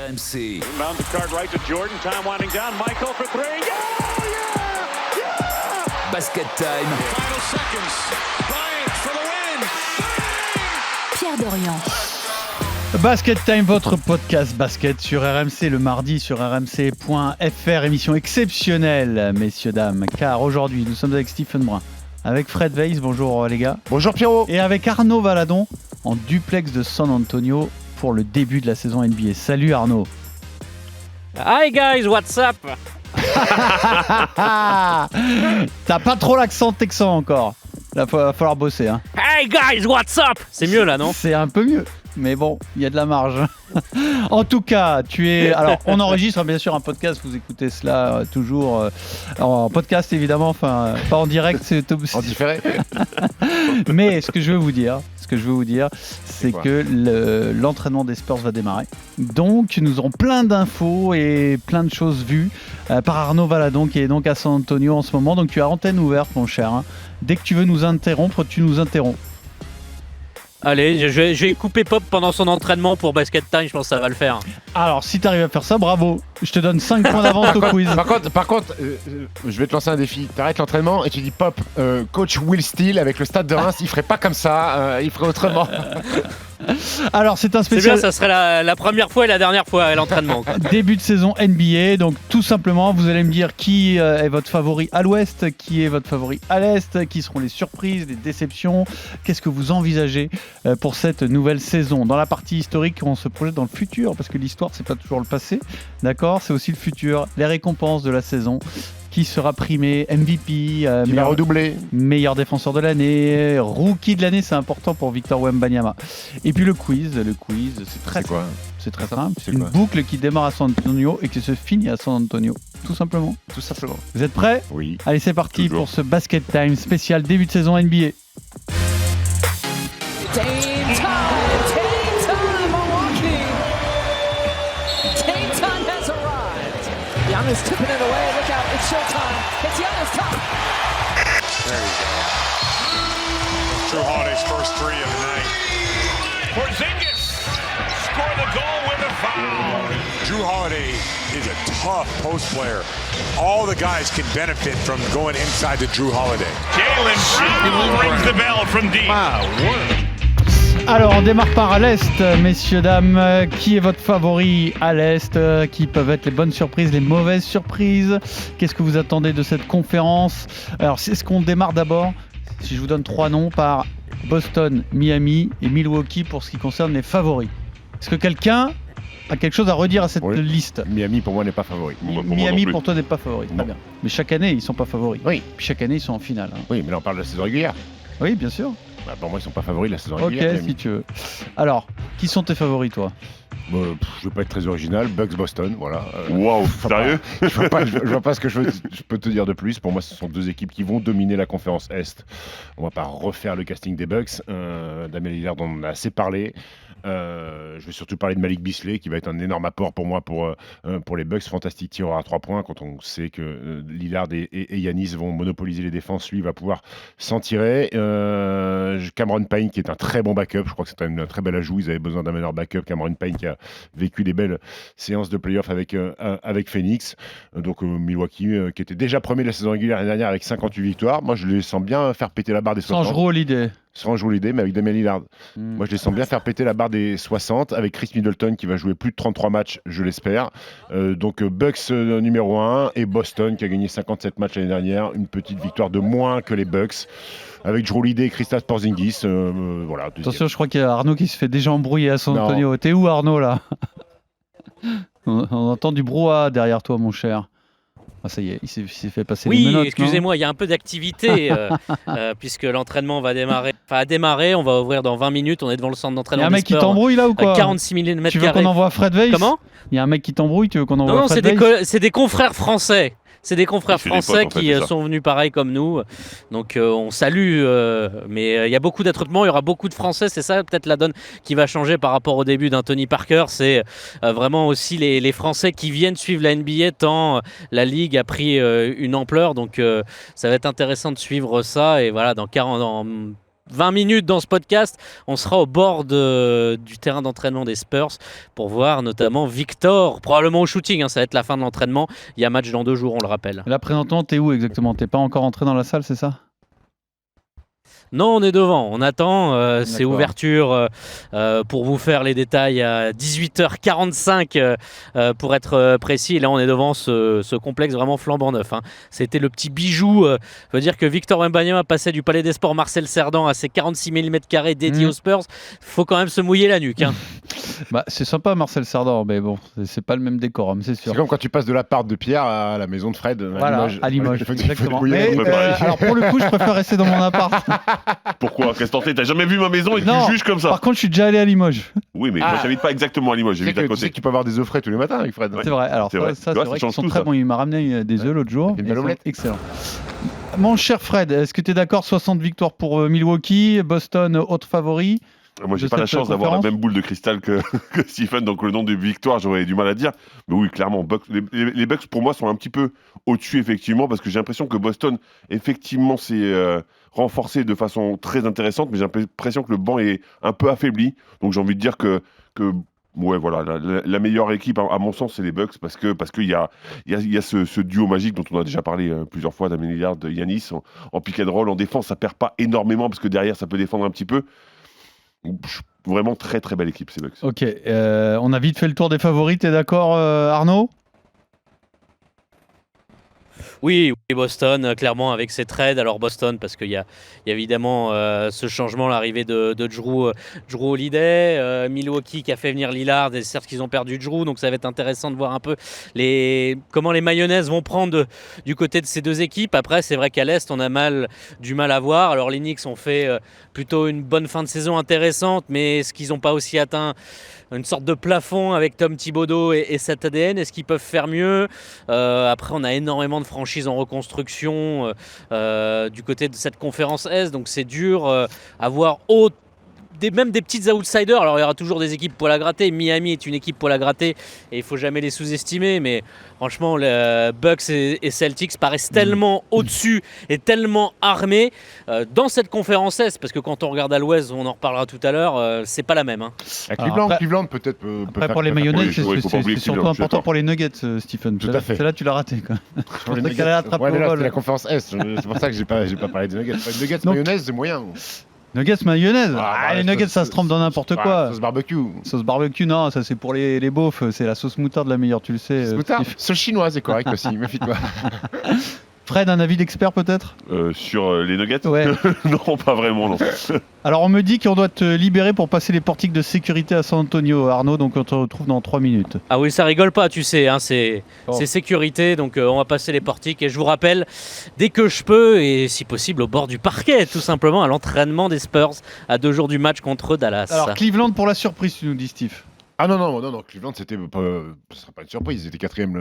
RMC. Inbound the card right to Jordan. Time winding down. Michael for three. Yeah! Yeah! Basket time. Final seconds. Bryant for the win. Pierre Dorian. Basket Time, votre podcast basket sur RMC le mardi sur rmc.fr, émission exceptionnelle, messieurs, dames, car aujourd'hui nous sommes avec Stephen Brun, avec Fred Weiss, bonjour les gars. Bonjour Pierrot. Et avec Arnaud Valadon en duplex de San Antonio pour le début de la saison NBA. Salut Arnaud. Hi guys, what's up? T'as pas trop l'accent texan encore, là va falloir bosser hein. Hey guys, what's up? C'est mieux là, non? C'est un peu mieux. Mais bon, il y a de la marge. En tout cas, alors, on enregistre bien sûr un podcast. Vous écoutez cela toujours en podcast évidemment, enfin pas en direct, c'est en différé. Mais ce que je veux vous dire, c'est que l'entraînement des Spurs va démarrer. Donc, nous aurons plein d'infos et plein de choses vues par Arnaud Valadon qui est donc à San Antonio en ce moment. Donc, tu as antenne ouverte, mon cher. Hein. Dès que tu veux nous interrompre, tu nous interromps. Allez, je vais couper Pop pendant son entraînement pour Basket Time, je pense que ça va le faire. Alors, si tu arrives à faire ça, bravo. Je te donne 5 points d'avance au quiz. Par contre, je vais te lancer un défi. T'arrêtes l'entraînement et tu dis Pop, coach Will Steele avec le Stade de Reims, il ferait pas comme ça, il ferait autrement. Alors, c'est un C'est spécial. bien, ça serait la première fois et la dernière fois à l'entraînement. Début de saison NBA, donc tout simplement, vous allez me dire qui est votre favori à l'ouest, qui est votre favori à l'est, qui seront les surprises, les déceptions, qu'est-ce que vous envisagez pour cette nouvelle saison. Dans la partie historique, on se projette dans le futur, parce que l'histoire, c'est pas toujours le passé, d'accord ? C'est aussi le futur, les récompenses de la saison. Qui sera primé, MVP, meilleur défenseur de l'année, rookie de l'année, c'est important pour Victor Wembanyama. Et puis le quiz, c'est très simple. C'est très simple. C'est une boucle qui démarre à San Antonio et qui se finit à San Antonio, tout simplement. Tout simplement. Vous êtes prêts ? Oui. Allez, c'est parti pour ce Basket Time spécial début de saison NBA. Giannis tipping it away. Look out. It's showtime. It's Giannis top. There you go. Drew Holiday's first three of the night. Porzingis score the goal with a foul. Drew Holiday is a tough post player. All the guys can benefit from going inside to Drew Holiday. Jalen Brown rings the bell from deep. Wow, Alors, on démarre par l'Est, messieurs, dames. Qui est votre favori à l'Est ? Qui peuvent être les bonnes surprises, les mauvaises surprises ? Qu'est-ce que vous attendez de cette conférence ? Alors, c'est ce qu'on démarre d'abord. Si je vous donne 3 noms par Boston, Miami et Milwaukee pour ce qui concerne les favoris. Est-ce que quelqu'un a quelque chose à redire à cette liste ? Miami, pour moi, n'est pas favori. Miami, pour toi, n'est pas favori. Très bien. Mais chaque année, ils ne sont pas favoris. Oui. Puis chaque annne, ils sont en finale. Hein. Oui, mais là, on parle de la saison régulière. Oui, bien sûr. Bah, pour moi, ils sont pas favoris de la saison régulière. Ok, Miami. si tu veux. Alors, qui sont tes favoris, toi ? Je veux pas être très original. Bucks Boston, voilà. Waouh, sérieux ? Je vois pas ce que je peux te dire de plus. Pour moi, ce sont deux équipes qui vont dominer la conférence Est. On va pas refaire le casting des Bucks. Damian Lillard, on en a assez parlé. Je vais surtout parler de Malik Beasley qui va être un énorme apport pour moi pour les Bucks. Fantastique tireur à 3 points quand on sait que Lillard et Giannis vont monopoliser les défenses. Lui va pouvoir s'en tirer. Cameron Payne qui est un très bon backup. Je crois que c'est un très bel ajout. Ils avaient besoin d'un meilleur backup. Cameron Payne qui a vécu des belles séances de playoff avec Phoenix. Donc Milwaukee qui était déjà premier de la saison régulière l'année dernière avec 58 victoires. Moi je les sens bien faire péter la barre des 60. Sans Jrue Holiday. Sans Jrue Holiday, mais avec Damian Lillard. Moi, je les sens bien faire péter la barre des 60 avec Chris Middleton qui va jouer plus de 33 matchs, je l'espère. Donc, Bucks numéro 1 et Boston qui a gagné 57 matchs l'année dernière. Une petite victoire de moins que les Bucks. Avec Jrue Holiday et Kristaps Porzingis. Voilà, attention, je crois qu'il y a Arnaud qui se fait déjà embrouiller à San Antonio. T'es où, Arnaud, là ? On entend du brouhaha derrière toi, mon cher. Ah, ça y est, il s'est fait passer les menottes. Oui, excusez-moi, il y a un peu d'activité puisque l'entraînement va démarrer. Enfin, à démarrer, on va ouvrir dans 20 minutes. On est devant le centre d'entraînement. Il y a un mec qui t'embrouille là ou quoi ? 46 000 m². Tu veux qu'on envoie Fred Weiss ? Comment ? Il y a un mec qui t'embrouille, tu veux qu'on envoie Fred Weiss ? Non, c'est des confrères français. C'est des confrères français potes, en fait, qui sont venus pareil comme nous. Donc on salue, mais il y a beaucoup d'attroupements, il y aura beaucoup de Français. C'est ça peut-être la donne qui va changer par rapport au début d'un Tony Parker. C'est vraiment aussi les Français qui viennent suivre la NBA tant la Ligue a pris une ampleur. Donc ça va être intéressant de suivre ça. Et voilà, dans 20 minutes dans ce podcast, on sera au bord du terrain d'entraînement des Spurs pour voir notamment Victor, probablement au shooting, ça va être la fin de l'entraînement. Il y a match dans 2 jours, on le rappelle. Et là, présentement, t'es où exactement? T'es pas encore entré dans la salle, c'est ça? Non, on est devant, on attend, c'est D'accord. ouverture pour vous faire les détails à 18h45 pour être précis. Et là, on est devant ce complexe vraiment flambant neuf. C'était le petit bijou. Je veux dire que Victor Wembanyama passait du Palais des Sports Marcel Cerdan à ses 46 mm² dédiés aux Spurs. Faut quand même se mouiller la nuque. Bah, c'est sympa, Marcel Cerdan, mais bon, c'est pas le même décorum, c'est sûr. C'est comme quand tu passes de l'appart de Pierre à la maison de Fred Voilà, à Limoges. Il faut Exactement. débrouiller. Mais, alors, pour le coup, je préfère rester dans mon appart. Pourquoi? Qu'est-ce que t'as jamais vu ma maison et tu Non. juges comme ça? Par contre, je suis déjà allé à Limoges. Oui, mais moi j'habite pas exactement à Limoges, Tu sais j'habite à que, tu sais côté. que tu peux avoir des œufs frais tous les matins avec Fred. Ouais. C'est vrai. Alors, C'est vrai. ça, Tu vois, c'est vrai ça qu'ils change sont tout, très ça. bons. Il m'a ramené des œufs l'autre jour. Une Ils belle sont omelette. excellents. Mon cher Fred, est-ce que tu es d'accord? 60 victoires pour Milwaukee, Boston, autre favori. Moi, j'ai de pas la cette chance d'avoir la conférence. même boule de cristal que Stephen, donc le nom des victoires, j'aurais du mal à dire. Mais oui, clairement, les Bucks, pour moi, sont un petit peu au-dessus, effectivement, parce que j'ai l'impression que Boston, effectivement, s'est renforcé de façon très intéressante, mais j'ai l'impression que le banc est un peu affaibli. Donc, j'ai envie de dire que ouais, voilà, la meilleure équipe, à mon sens, c'est les Bucks, parce qu'il y a ce duo magique dont on a déjà parlé plusieurs fois, Damian Lillard, Giannis, en pick and roll, en défense, ça perd pas énormément, parce que derrière, ça peut défendre un petit peu. Vraiment très très belle équipe ces Bucks. Ok, on a vite fait le tour des favoris, t'es d'accord Arnaud? Oui, Boston, clairement, avec ses trades. Alors Boston, parce qu'il y a évidemment ce changement, l'arrivée de Drew Holiday, Milwaukee qui a fait venir Lillard, et certes qu'ils ont perdu Drew, donc ça va être intéressant de voir un peu comment les mayonnaises vont prendre du côté de ces deux équipes. Après, c'est vrai qu'à l'Est, on a du mal à voir. Alors les Knicks ont fait plutôt une bonne fin de saison intéressante, mais est-ce qu'ils n'ont pas aussi atteint une sorte de plafond avec Tom Thibodeau et cet ADN? Est-ce qu'ils peuvent faire mieux? Après, on a énormément de franchises en reconstruction du côté de cette conférence Est, donc c'est dur à voir même des petites outsiders. Alors il y aura toujours des équipes poil à gratter. Miami est une équipe poil à gratter et il faut jamais les sous-estimer, mais franchement les Bucks et Celtics paraissent tellement au-dessus et tellement armés dans cette conférence Est, parce que quand on regarde à l'Ouest, on en reparlera tout à l'heure, c'est pas la même. À Cleveland, après- Cleveland peut-être peut Après, faire- pour les peut faire- mayonnaises, oui, c'est faut pas oublier c'est surtout Cleveland, je suis important d'accord. pour les Nuggets, Stephen. Tout à fait. Celle-là, tu l'as raté. Quoi. Pour les pensais qu'elle allait attraper Ouais, mais au là, vol. c'est la conférence Est. C'est pour ça que j'ai pas parlé des Nuggets. Les Nuggets Donc- mayonnaise, c'est moyen. Nuggets mayonnaise. Ah, Les bah, Nuggets, ça se trompe dans n'importe quoi. Sauce barbecue. Sauce barbecue, non, ça c'est pour les beaufs. C'est la sauce moutarde la meilleure, tu le sais. Moutarde. Steve. Sauce chinoise est correct aussi. Méfie-toi. Fred, un avis d'expert peut-être? Sur les Nuggets? Ouais. Non, pas vraiment, non. Alors on me dit qu'on doit te libérer pour passer les portiques de sécurité à San Antonio, Arnaud, donc on te retrouve dans 3 minutes. Ah oui, ça rigole pas, tu sais, c'est Oh. sécurité, donc on va passer les portiques et je vous rappelle, dès que je peux, et si possible au bord du parquet, tout simplement, à l'entraînement des Spurs à 2 jours du match contre Dallas. Alors Cleveland pour la surprise, tu nous dis Steve. Ah non, Cleveland, c'était pas, ce serait pas une surprise. Ils étaient quatrième.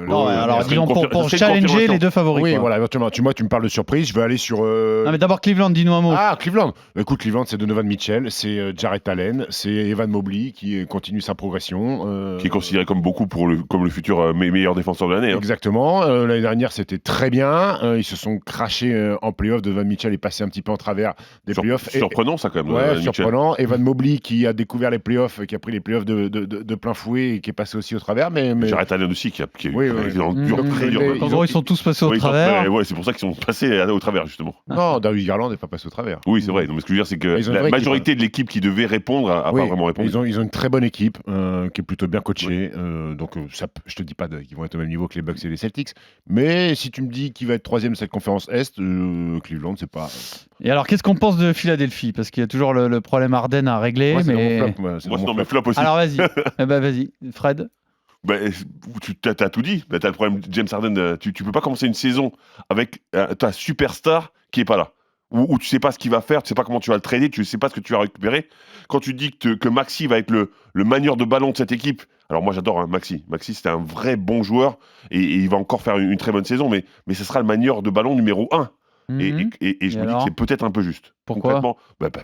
Non, ouais, alors c'est disons une pour c'est une challenger confirmation. les deux favoris. Oui, quoi. voilà, éventuellement. Moi, tu me parles de surprise. Je vais aller sur. Non mais d'abord Cleveland, dis-nous un mot. Ah, Cleveland. Écoute, Cleveland, c'est Donovan Mitchell, c'est Jarrett Allen, c'est Evan Mobley qui continue sa progression. Qui est considéré comme beaucoup comme le futur meilleur défenseur de l'année. Exactement. L'année dernière, c'était très bien. Ils se sont crachés en playoff. Donovan Mitchell est passé un petit peu en travers des playoffs. Surprenant ça quand même. Ouais, Mitchell. surprenant. Evan Mobley qui a découvert les playoffs, qui a pris les playoffs de plein fouet et qui est passé aussi au travers. Mais Jarrett Allen aussi qui est Oui, oui. dans le dur, Mmh. très dur. Mais- même. En gros, ils sont tous passés au Oui, travers. ouais, c'est pour ça qu'ils sont passés au travers justement. non, Darius Garland n'est pas passé au travers. Oui, c'est vrai. Non, mais ce que je veux dire, c'est que Ils ont une la vraie majorité de l'équipe qui devait répondre a Oui, pas vraiment répondu. ils ont une très bonne équipe qui est plutôt bien coachée. Donc, je te dis pas qu'ils vont être au même niveau que les Bucks et les Celtics. Mais si tu me dis qui va être troisième de cette conférence Est, Cleveland, c'est pas. Et alors qu'est-ce qu'on pense de Philadelphie? Parce qu'il y a toujours le problème Harden à régler. Moi, c'est mais... dans mon flop. Moi, c'est Moi, dans c'est mon dans mes flop. flops aussi. Alors vas-y. Eh ben, vas-y, Fred. Tu as tout dit. Tu as le problème de James Harden. Tu peux pas commencer une saison avec ta superstar qui est pas là. Où tu sais pas ce qu'il va faire, tu sais pas comment tu vas le trader, tu sais pas ce que tu vas récupérer. Quand tu dis que Maxi va être le manieur de ballon de cette équipe, alors moi j'adore Maxi. Maxi c'était un vrai bon joueur et il va encore faire une très bonne saison, mais ce sera le manieur de ballon numéro 1. Mhm. Et je me dis alors que c'est peut-être un peu juste. Pourquoi? Concrètement,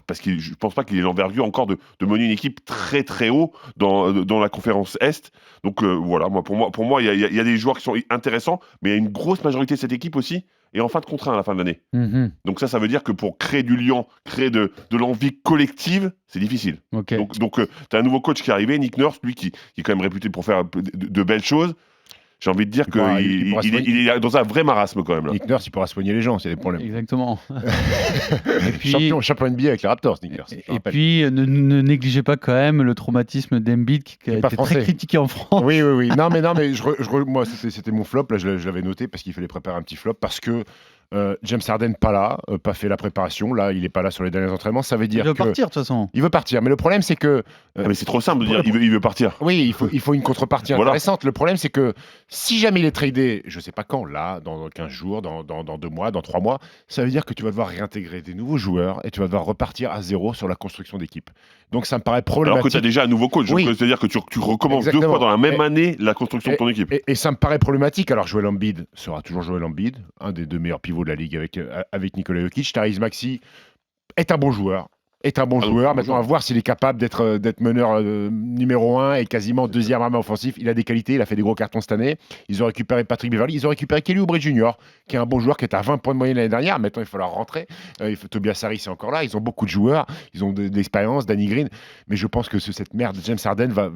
parce que je pense pas qu'il ait l'envergure encore de mener une équipe très très haut dans la conférence Est. Donc voilà, pour moi, il y a des joueurs qui sont intéressants, mais il y a une grosse majorité de cette équipe aussi est en fin de contrat à la fin de l'année. Mhm. Donc ça veut dire que pour créer du lien, créer de l'envie collective, c'est difficile. Ok. Donc tu as un nouveau coach qui est arrivé, Nick Nurse, lui qui est quand même réputé pour faire de belles choses. J'ai envie de dire qu'il est dans un vrai marasme quand même. Là. Nick Nurse, il pourra soigner les gens s'il y a des problèmes. Exactement. Et puis, champion NBA avec les Raptors, Nick Nurse. et puis ne négligez pas quand même le traumatisme d'Embiid qui a pas été français. très critiqué en France. Oui. Non, mais moi, c'était mon flop. Là, je l'avais noté parce qu'il fallait préparer un petit flop parce que James Harden pas là, pas fait la préparation. Là, il est pas là sur les derniers entraînements. Ça veut dire Il veut que partir de toute façon. il veut partir. Mais le problème, c'est que Mais c'est trop simple de dire il veut partir. oui, il faut une contrepartie Voilà. intéressante. Le problème, c'est que si jamais il est tradé, je sais pas quand, là, dans 15 jours, dans 2 mois, dans 3 mois, ça veut dire que tu vas devoir réintégrer des nouveaux joueurs et tu vas devoir repartir à zéro sur la construction d'équipe. Donc ça me paraît Alors que problématique. tu as déjà un nouveau coach. Oui. Donc, c'est-à-dire que tu recommences Exactement. 2 fois dans la même année la construction de ton équipe. Et ça me paraît problématique. Alors, Joel Embiid sera toujours Joel Embiid, un des 2 meilleurs pivots de la ligue avec Nikola Jokic. Tyrese Maxey est un bon joueur. Maintenant, on va voir s'il est capable d'être meneur numéro 1 et quasiment deuxième arme offensif. Il a des qualités, il a fait des gros cartons cette année. Ils ont récupéré Patrick Beverley, ils ont récupéré Kelly Oubre Jr., qui est un bon joueur, qui est à 20 points de moyenne l'année dernière. Maintenant, il va falloir rentrer. Tobias Harris est encore là. Ils ont beaucoup de joueurs, ils ont de l'expérience, Danny Green. Mais je pense que cette merde de James Harden va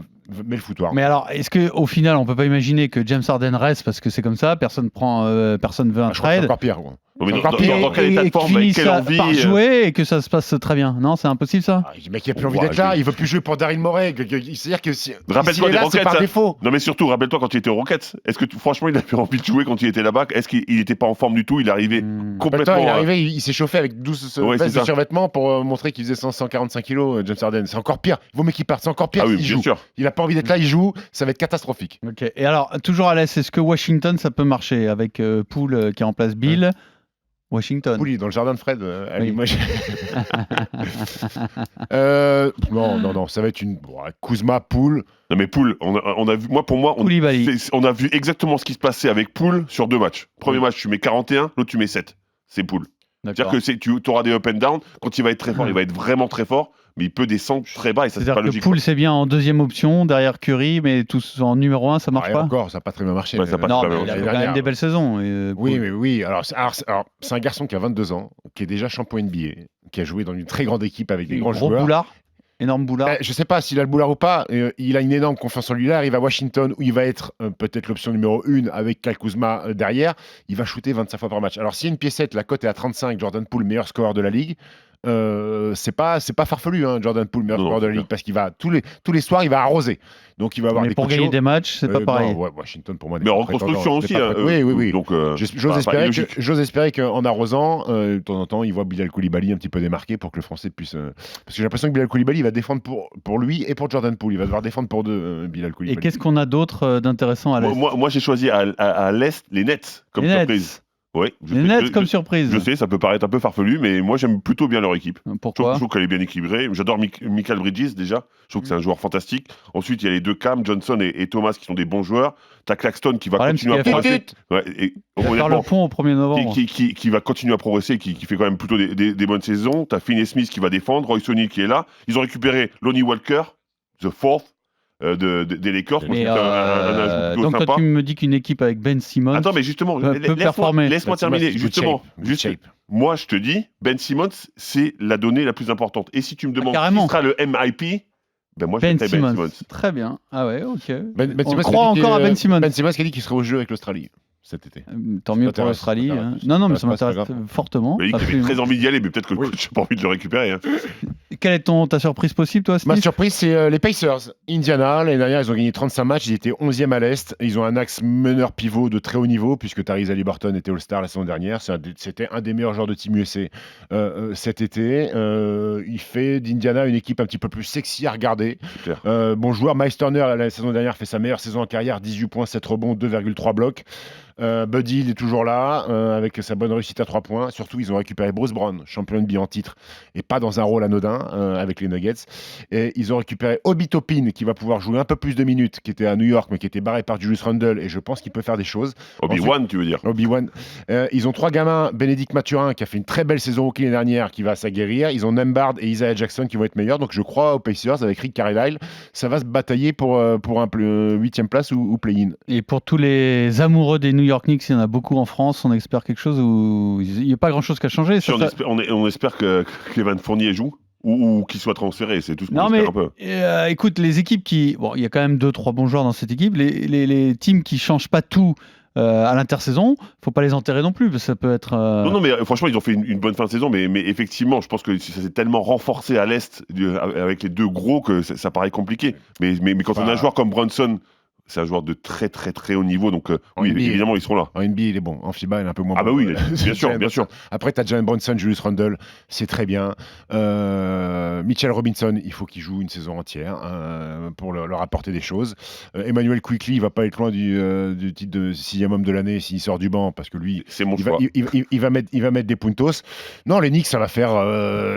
met le foutoir. Mais alors, est-ce qu'au final, on peut pas imaginer que James Harden reste parce que c'est comme ça, personne veut un Je crois que c'est trade encore pire. Gros. Mais Encore dans pire. quel état de et forme, qu'il avec finisse quelle envie par jouer et que ça se passe très bien. Non, c'est impossible ça. Le mec, il a plus envie d'être là. Il veut plus jouer pour Daryl Morey. C'est-à-dire que si Rappelle-toi s'il est des là, c'est Rockets, par ça. défaut. Non mais surtout, rappelle-toi quand il était aux Rockets, est-ce que franchement il avait envie de jouer quand il était là-bas? Est-ce qu'il n'était pas en forme du tout? Il est arrivé complètement... Il est arrivé, il s'est chauffé avec 12 Ouais, vestes c'est de ça. survêtements pour montrer qu'il faisait 145 kilos, James Harden. C'est encore pire. Il vaut mieux qu'il parte. C'est encore pire Ah oui, s'il bien joue. sûr. Il a pas envie d'être là, il joue. Ça va être catastrophique. Ok. Et alors, toujours à l'Est, est-ce que Washington, ça peut marcher avec Poole qui remplace Bill? Washington. Pouli dans le jardin de Fred. Oui. Non, ça va être une Kuzma, Poole. Non mais Poole, on a vu, pour moi, Koulibaly. on a vu exactement ce qui se passait avec Poole sur 2 matchs. Premier match, tu mets 41, l'autre tu mets 7. C'est Poole. D'accord. C'est-à-dire que tu auras des up and down. Quand il va être très fort, il va être vraiment très fort, mais il peut descendre très bas et ça c'est pas C'est-à-dire que logique. Poole, c'est bien en deuxième option, derrière Curry, mais tous en numéro 1, ça marche Et pas. encore, ça n'a pas très bien marché. Ouais, ça a pas Non, très mais bien il a marché. quand même des belles saisons. Oui. Alors, c'est un garçon qui a 22 ans, qui est déjà champion NBA, qui a joué dans une très grande équipe avec des grands Gros joueurs. boulard, énorme boulard. Je sais pas s'il a le boulard ou pas. Il a une énorme confiance en lui. Là, il arrive à Washington où il va être peut-être l'option numéro 1 avec Kyle Kuzma derrière. Il va shooter 25 fois par match. Alors, s'il y a une piécette, la cote est à 35. Jordan Poole, meilleur scoreur de la ligue. C'est pas farfelu, hein, Jordan Poole, meilleur scoreur de la ligue, parce qu'il va tous les soirs, il va arroser. Donc, il va avoir Mais des pour coups de gagner chaud. des matchs, c'est pas pareil. Non, Washington, pour moi, n'est Mais en pas prétendant, reconstruction n'est aussi. pas hein, oui. Donc, J'ose espérer qu'en arrosant, de temps en temps, il voit Bilal Koulibaly un petit peu démarqué pour que le Français puisse. Parce que j'ai l'impression que Bilal Koulibaly va défendre pour lui et pour Jordan Poole. Il va devoir défendre pour deux, Bilal Et Koulibaly. qu'est-ce qu'on a d'autre d'intéressant à l'Est? moi j'ai choisi à l'Est les Nets comme Les surprise. Nets. Oui, Les Nets comme surprise. Je sais, ça peut paraître un peu farfelu, mais moi j'aime plutôt bien leur équipe. Je Pourquoi? trouve qu'elle est bien équilibrée. J'adore Michael Bridges déjà. Je trouve que c'est un joueur fantastique. Ensuite, il y a les deux Cam, Johnson et Thomas qui sont des bons joueurs. T'as Claxton qui va Problème, continuer à c'est qu'il va progresser. Ouais, et Il va faire honnêtement, le pont au 1er novembre. qui va continuer à progresser, qui fait quand même plutôt des bonnes saisons. T'as Finney Smith qui va défendre, Roy Sonny qui est là. Ils ont récupéré Lonnie Walker, the fourth des Lakers. Mais, C'est un ajout plutôt donc sympa. toi tu me dis qu'une équipe avec Ben Simmons. Attends, mais justement, peut performer. laisse-moi terminer. Justement, Good shape. moi je te dis, Ben Simmons, c'est la donnée la plus importante. Et si tu me demandes carrément. qui sera le MIP, ben moi je Ben mettrais Ben Simmons. Simmons. Très bien. Ah ouais, ok. Ben On Simmons croit qui a dit encore à Ben Simmons. Ben Simmons qui a dit qu'il serait au jeu avec l'Australie cet été. Tant mieux pour t'intéresse, l'Australie. ça hein. t'intéresse. Non, mais ça C'est pas m'intéresse grave. fortement. Mais il avait absolument. très envie d'y aller, mais peut-être que le Oui. coach n'a pas envie de le récupérer. Hein. Quelle est ta surprise possible, toi, Ma Smith? surprise, c'est les Pacers. Indiana, l'année dernière, ils ont gagné 35 matchs. Ils étaient 11e à l'Est. Ils ont un axe meneur pivot de très haut niveau, puisque Tyrese Haliburton était All-Star la saison dernière. C'était un des meilleurs joueurs de Team USA cet été. Il fait d'Indiana une équipe un petit peu plus sexy à regarder. C'est clair. Bon joueur, Miles Turner, la saison dernière, fait sa meilleure saison en carrière, 18 points, 7 rebonds, 2,3 blocs. Buddy, il est toujours là, avec sa bonne réussite à 3 points. Surtout, ils ont récupéré Bruce Brown, champion NBA en titre, et pas dans un rôle anodin avec les Nuggets. Et ils ont récupéré Obi Toppin, qui va pouvoir jouer un peu plus de minutes, qui était à New York, mais qui était barré par Julius Randle, et je pense qu'il peut faire des choses. Obi-Wan, tu veux dire. Obi-Wan. Ils ont 3 gamins, Bénédicte Mathurin, qui a fait une très belle saison hockey l'année dernière, qui va s'aguerrir. Ils ont Nembhard et Isaiah Jackson qui vont être meilleurs. Donc je crois aux Pacers, avec Rick Carlisle, ça va se batailler pour un 8e place ou play-in. Et pour tous les amoureux des New York Knicks, il y en a beaucoup en France. On espère quelque chose où il n'y a pas grand-chose qui a changé. Si on espère que Clément Fournier joue ou qu'il soit transféré, c'est tout ce qu'on espère un peu. Écoute, les équipes qui... Bon, il y a quand même 2-3 bons joueurs dans cette équipe. Les teams qui ne changent pas tout à l'intersaison, il ne faut pas les enterrer non plus, parce que ça peut être... Non, mais franchement, ils ont fait une bonne fin de saison, mais effectivement, je pense que ça s'est tellement renforcé à l'Est avec les deux gros que ça paraît compliqué. Mais quand on a un joueur comme Brunson, c'est un joueur de très très très haut niveau, donc oui, NBA, évidemment ils seront là. En NBA, il est bon. En FIBA, il est un peu moins bon. Ah bah oui, bien sûr, bien sûr. Après, tu as Jalen Brunson, Julius Randle, c'est très bien. Mitchell Robinson, il faut qu'il joue une saison entière pour leur apporter des choses. Emmanuel Quickley, il va pas être loin du titre de 6e homme de l'année s'il sort du banc, parce que lui, c'est mon choix. Il va mettre des puntos. Non, les Knicks, ça va faire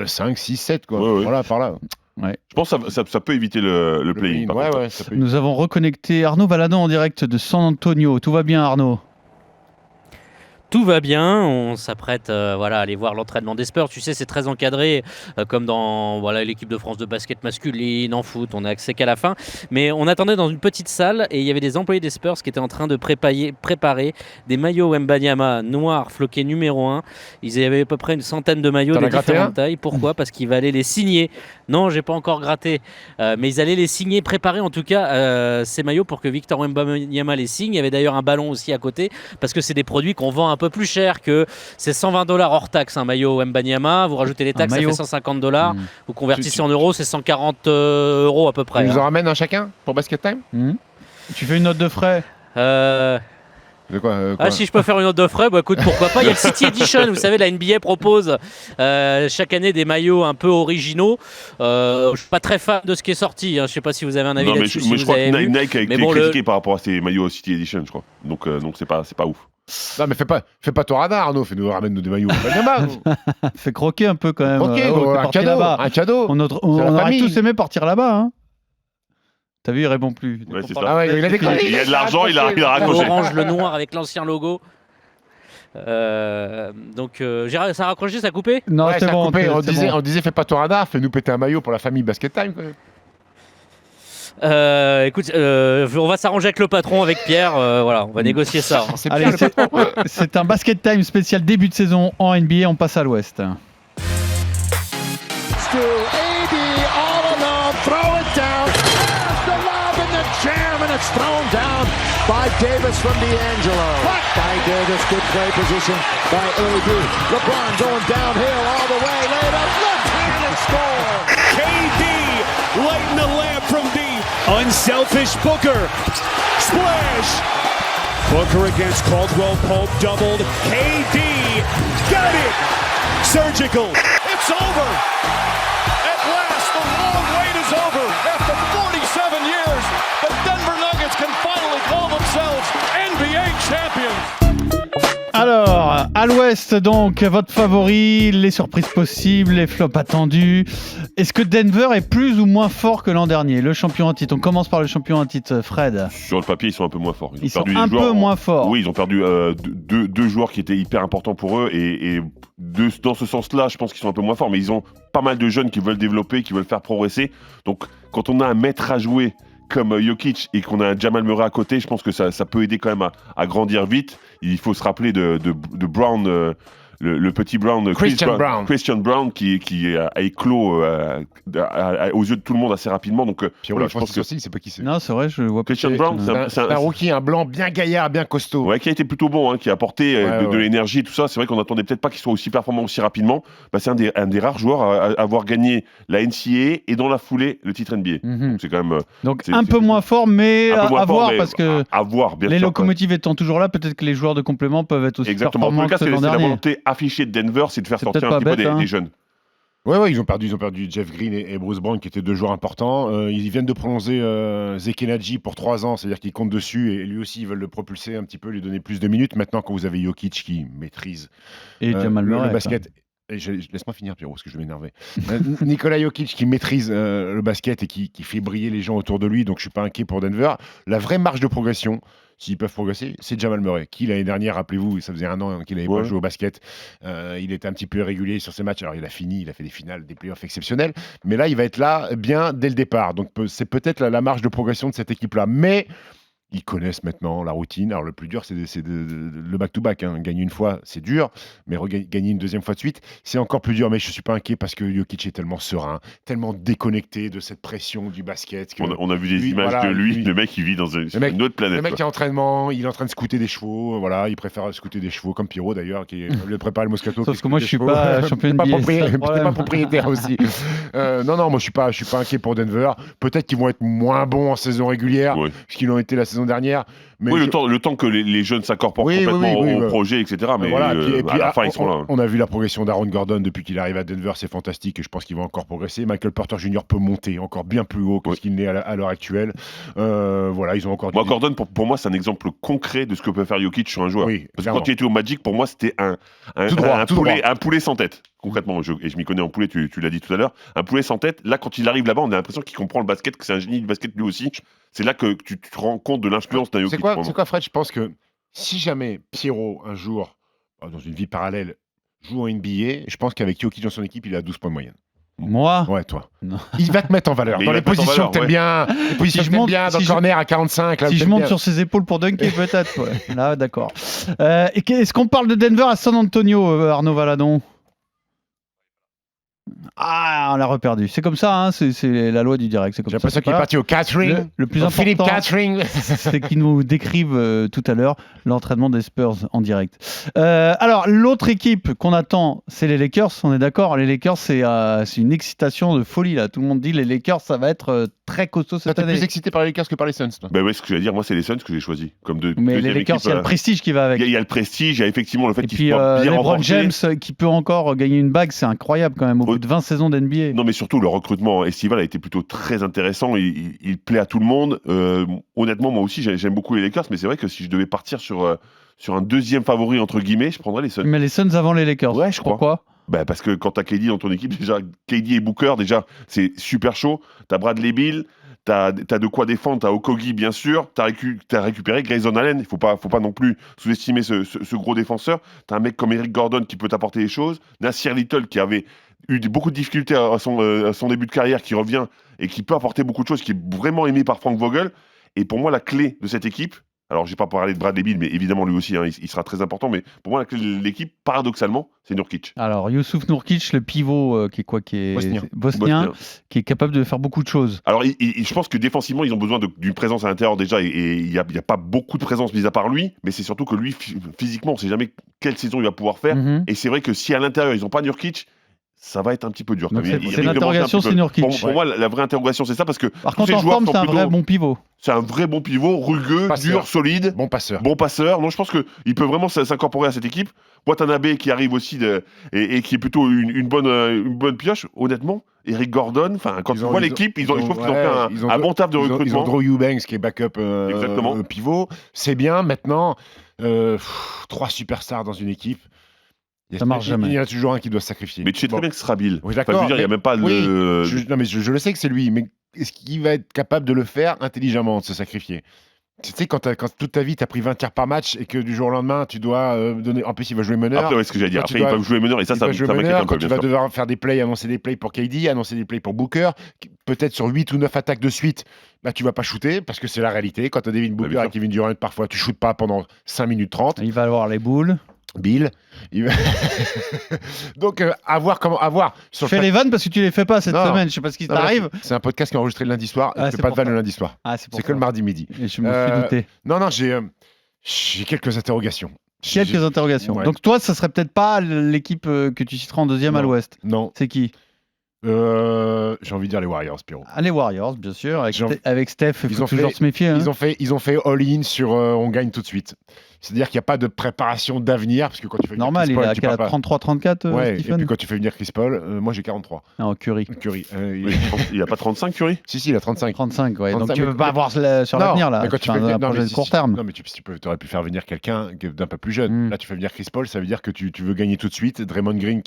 5, 6, 7, quoi. Ouais. Voilà, par là. Ouais. Je pense que ça peut éviter le play-in. Ouais, ça peut... Nous avons reconnecté Arnaud Valadon en direct de San Antonio. Tout va bien, Arnaud? Tout va bien, on s'apprête à aller voir l'entraînement des Spurs. Tu sais, c'est très encadré, comme dans l'équipe de France de basket masculine, en foot, on n'a accès qu'à la fin. Mais on attendait dans une petite salle et il y avait des employés des Spurs qui étaient en train de préparer des maillots Wembanyama noirs floqués numéro 1. Ils avaient à peu près une centaine de maillots de différentes tailles. Pourquoi ? Parce qu'ils allaient les signer. Non, j'ai pas encore gratté, mais ils allaient les signer, préparer en tout cas ces maillots pour que Victor Wembanyama les signe. Il y avait d'ailleurs un ballon aussi à côté, parce que c'est des produits qu'on vend un peu plus cher que c'est $120 hors taxe un maillot Wembanyama. Vous rajoutez les taxes, ça fait $150. Vous convertissez en euros, c'est 140 € à peu près. Tu nous en ramènes un chacun pour Basket Time ? Tu fais une note de frais? De quoi, si je peux faire une note de frais, écoute, pourquoi pas. Il y a le City Edition, vous savez, la NBA propose chaque année des maillots un peu originaux. Je suis pas très fan de ce qui est sorti, je sais pas si vous avez un avis là-dessus. Mais je crois que Nike a été critiqué par rapport à ces maillots City Edition, je crois. Donc c'est pas ouf. Non, mais fais pas ton radar, Arnaud. Ramène-nous des maillots. Fais croquer un peu quand même. Un cadeau. On aurait tous aimé partir là-bas. Hein. T'as vu, il répond plus. Ouais, c'est ça. Ah ouais, il a de l'argent, il a raccroché. L'orange, le noir avec l'ancien logo. Donc, ça a raccroché, ça a coupé? Non, ouais, c'est bon. Coupé. On disait, fais pas ton radar, fais-nous péter un maillot pour la famille Basket Time. Écoute, on va s'arranger avec le patron, avec Pierre. On va négocier ça. Allez, c'est un Basket Time spécial début de saison en NBA. On passe à l'Ouest. It's thrown down by Davis from D'Angelo. By Davis, good play position by AD. LeBron going downhill all the way, laid up, left hand and score. KD lighting the lamp from deep. Unselfish Booker. Splash. Booker against Caldwell Pope, doubled. KD got it. Surgical. It's over. At last, the long wait is over. After 47 years, the Denver Nuggets can finally call themselves NBA champions. Alors, à l'Ouest, donc, votre favori, les surprises possibles, les flops attendus. Est-ce que Denver est plus ou moins fort que l'an dernier, le champion en titre? On commence par le champion en titre, Fred. Sur le papier, ils sont un peu moins forts. Ils sont un peu moins forts. Oui, ils ont perdu deux joueurs qui étaient hyper importants pour eux. Et dans ce sens-là, je pense qu'ils sont un peu moins forts. Mais ils ont pas mal de jeunes qui veulent développer, qui veulent faire progresser. Donc, quand on a un maître à jouer comme Jokic et qu'on a un Jamal Murray à côté, je pense que ça peut aider quand même à grandir vite. Il faut se rappeler de Brown, le petit Brown, Christian Brown, qui a éclos aux yeux de tout le monde assez rapidement. Donc, voilà, je pense que c'est pas qui c'est. Non, c'est vrai, je vois pas. Christian Brown, c'est un rookie, un blanc bien gaillard, bien costaud. Ouais, qui a été plutôt bon, qui a apporté de l'énergie et tout ça. C'est vrai qu'on attendait peut-être pas qu'il soit aussi performant aussi rapidement. C'est un des rares joueurs à avoir gagné la NCAA et dans la foulée le titre NBA. Donc c'est quand même. Donc un peu moins fort, mais à voir, parce que bien les sûr, locomotives étant toujours là, peut-être que les joueurs de complément peuvent être aussi performants que l'an dernier. C'est la volonté affichée de Denver, c'est de faire sortir un petit peu des jeunes. Ouais, ils ont perdu Jeff Green et Bruce Brown, qui étaient deux joueurs importants. Ils viennent de prolonger Zekenaji pour 3 ans, c'est-à-dire qu'ils comptent dessus, et lui aussi, ils veulent le propulser un petit peu, lui donner plus de minutes. Maintenant, quand vous avez Jokic qui maîtrise le basket... Laisse-moi finir, Pierrot, parce que je vais m'énerver. Nikola Jokic qui maîtrise le basket et qui fait briller les gens autour de lui, donc je suis pas inquiet pour Denver. La vraie marge de progression, s'ils peuvent progresser, c'est Jamal Murray, qui l'année dernière, rappelez-vous, ça faisait 1 an qu'il n'avait pas joué au basket. Il était un petit peu irrégulier sur ses matchs. Alors il a fait des finales, des playoffs exceptionnels, mais là il va être là bien dès le départ. Donc c'est peut-être la marge de progression de cette équipe-là. Mais Ils connaissent maintenant la routine. Alors, le plus dur, c'est le back-to-back. Hein. Gagner une fois, c'est dur, mais gagner une deuxième fois de suite, c'est encore plus dur. Mais je ne suis pas inquiet parce que Jokic est tellement serein, tellement déconnecté de cette pression du basket. On a vu des images de lui, le mec, il vit dans une autre planète. Le mec est en entraînement, il est en train de scouter des chevaux. Voilà, il préfère scouter des chevaux, comme Pierrot d'ailleurs, qui le prépare le Moscato. Sauf que moi, je ne suis pas champion NBA. Pas propriétaire aussi. Non, moi, je suis pas inquiet pour Denver. Peut-être qu'ils vont être moins bons en saison régulière, puisqu'ils l'ont été la saison dernière. Mais le temps que les jeunes s'incorporent complètement au projet, etc. Mais voilà, et puis, à la fin, ils sont là. On a vu la progression d'Aaron Gordon depuis qu'il arrive à Denver, c'est fantastique et je pense qu'il va encore progresser. Michael Porter Jr. peut monter encore bien plus haut que ce qu'il n'est à l'heure actuelle. Voilà, ils ont encore. Gordon, pour moi, c'est un exemple concret de ce que peut faire Jokic sur un joueur. Parce que quand il était au Magic, pour moi, c'était un poulet sans tête. Concrètement, je m'y connais en poulet, tu l'as dit tout à l'heure, un poulet sans tête. Là, quand il arrive là-bas, on a l'impression qu'il comprend le basket, que c'est un génie du basket lui aussi. C'est là que tu te rends compte de l'influence d'un Jokic. C'est quoi, Fred? Je pense que si jamais Pierrot, un jour, dans une vie parallèle, joue en NBA, je pense qu'avec Jokic dans son équipe, il est à 12 points de moyenne. Moi? Ouais, toi. Non. Il va te mettre en valeur. Dans les positions que t'aimes bien, les positions que t'aimes bien, dans le corner à 45. Là, si je monte sur ses épaules pour dunker, peut-être. Ouais. Là, d'accord. Est-ce qu'on parle de Denver à San Antonio, Arnaud Valadon? Ah, on l'a reperdu. C'est comme ça, hein, c'est la loi du direct. J'ai l'impression qu'il est parti au catering. Le plus important, c'est qu'il nous décrive tout à l'heure l'entraînement des Spurs en direct. Alors, l'autre équipe qu'on attend, c'est les Lakers. On est d'accord? Les Lakers, c'est une excitation de folie. Là. Tout le monde dit les Lakers, ça va être très costaud cette année. T'es plus excité par les Lakers que par les Suns, toi? Ouais, ce que j'allais dire, moi, c'est les Suns que j'ai choisi. Mais les Lakers, il y a le prestige qui va avec. Il y a le prestige, il y a effectivement le fait qu'ils soient bien renforcés. LeBron James qui peut encore gagner une bague, c'est incroyable quand même au bout de 20 saisons d'NBA. Non, mais surtout, le recrutement estival a été plutôt très intéressant. Il plaît à tout le monde. Honnêtement, moi aussi, j'aime beaucoup les Lakers, mais c'est vrai que si je devais partir sur un deuxième favori, entre guillemets, je prendrais les Suns. Mais les Suns avant les Lakers. Ouais, je crois. Pourquoi? Parce que quand t'as KD dans ton équipe, déjà, KD et Booker, déjà, c'est super chaud. T'as Bradley Beal, t'as de quoi défendre, t'as Okogie, bien sûr. T'as récupéré Grayson Allen. Il faut pas non plus sous-estimer ce gros défenseur. T'as un mec comme Eric Gordon qui peut t'apporter des choses. Nassir Little qui avait eu beaucoup de difficultés à son début de carrière, qui revient et qui peut apporter beaucoup de choses, qui est vraiment aimé par Frank Vogel. Et pour moi, la clé de cette équipe, alors j'ai pas parlé de Bradley Beal, mais évidemment lui aussi, hein, il sera très important, mais pour moi, la clé de l'équipe, paradoxalement, c'est Nurkic. Alors, Youssouf Nurkic, le pivot qui est bosnien, qui est capable de faire beaucoup de choses. Alors, je pense que défensivement, ils ont besoin d'une présence à l'intérieur déjà, et il n'y a pas beaucoup de présence mise à part lui, mais c'est surtout que lui, physiquement, on ne sait jamais quelle saison il va pouvoir faire. Et c'est vrai que si à l'intérieur, ils n'ont pas Nurkic, ça va être un petit peu dur. C'est l'interrogation, c'est Nurkic. Pour moi, la vraie interrogation, c'est ça, parce que par contre, en forme, c'est un vrai bon pivot. C'est un vrai bon pivot, rugueux, dur, solide. Bon passeur. Donc je pense qu'il peut vraiment s'incorporer à cette équipe. Watanabe qui arrive aussi et qui est plutôt une bonne pioche, honnêtement. Eric Gordon, quand tu vois l'équipe, je trouve qu'ils ont fait un bon taf de recrutement. Ils ont Drew Eubanks qui est backup pivot. C'est bien, maintenant, 3 superstars dans une équipe. Ça marche jamais. Il y en a toujours un qui doit se sacrifier. Mais tu sais très bien que ce sera Bill. Oui, d'accord. Il n'y a même pas je le sais que c'est lui, mais est-ce qu'il va être capable de le faire intelligemment, de se sacrifier? Tu sais, quand toute ta vie, tu as pris 20 tirs par match et que du jour au lendemain, tu dois donner. En plus, il va jouer meneur. Après, ce que j'allais dire. Après, il va jouer meneur et ça m'inquiète un peu. Tu vas devoir faire des plays, annoncer des plays pour KD, annoncer des plays pour Booker. Peut-être sur 8 ou 9 attaques de suite, tu vas pas shooter parce que c'est la réalité. Quand tu as Devin Booker et Kevin Durant, parfois, tu shootes pas pendant 5 minutes 30. Il va avoir les boules. Bill. Donc, à voir. Je fais les vannes parce que tu les fais pas cette semaine. Je sais pas ce qui t'arrive. C'est un podcast qui est enregistré le lundi soir. Je fais pas de vannes le lundi soir. C'est que le mardi midi. Et je me suis douté. Non, j'ai quelques interrogations. Ouais. Donc, toi, ça serait peut-être pas l'équipe que tu citeras en deuxième à l'Ouest. Non. C'est qui? J'ai envie de dire les Warriors, Pierrot. Les Warriors, bien sûr. Avec Steph, il faut toujours se méfier. Ils ont fait all-in sur on gagne tout de suite. C'est-à-dire qu'il n'y a pas de préparation d'avenir. Parce que quand tu fais normal, Chris Paul, il a 33-34. Ouais, Stephen. et puis quand tu fais venir Chris Paul, moi j'ai 43. Non, Curry. Il n'a pas 35, Curry? Si, il a 35. 35, ouais. 35, donc tu ne peux pas avoir sur l'avenir là. Mais quand tu fais un projet de court terme. Non, mais tu aurais pu faire venir quelqu'un d'un peu plus jeune. Là, tu fais venir Chris Paul, ça veut dire que tu veux gagner tout de suite. Draymond Green,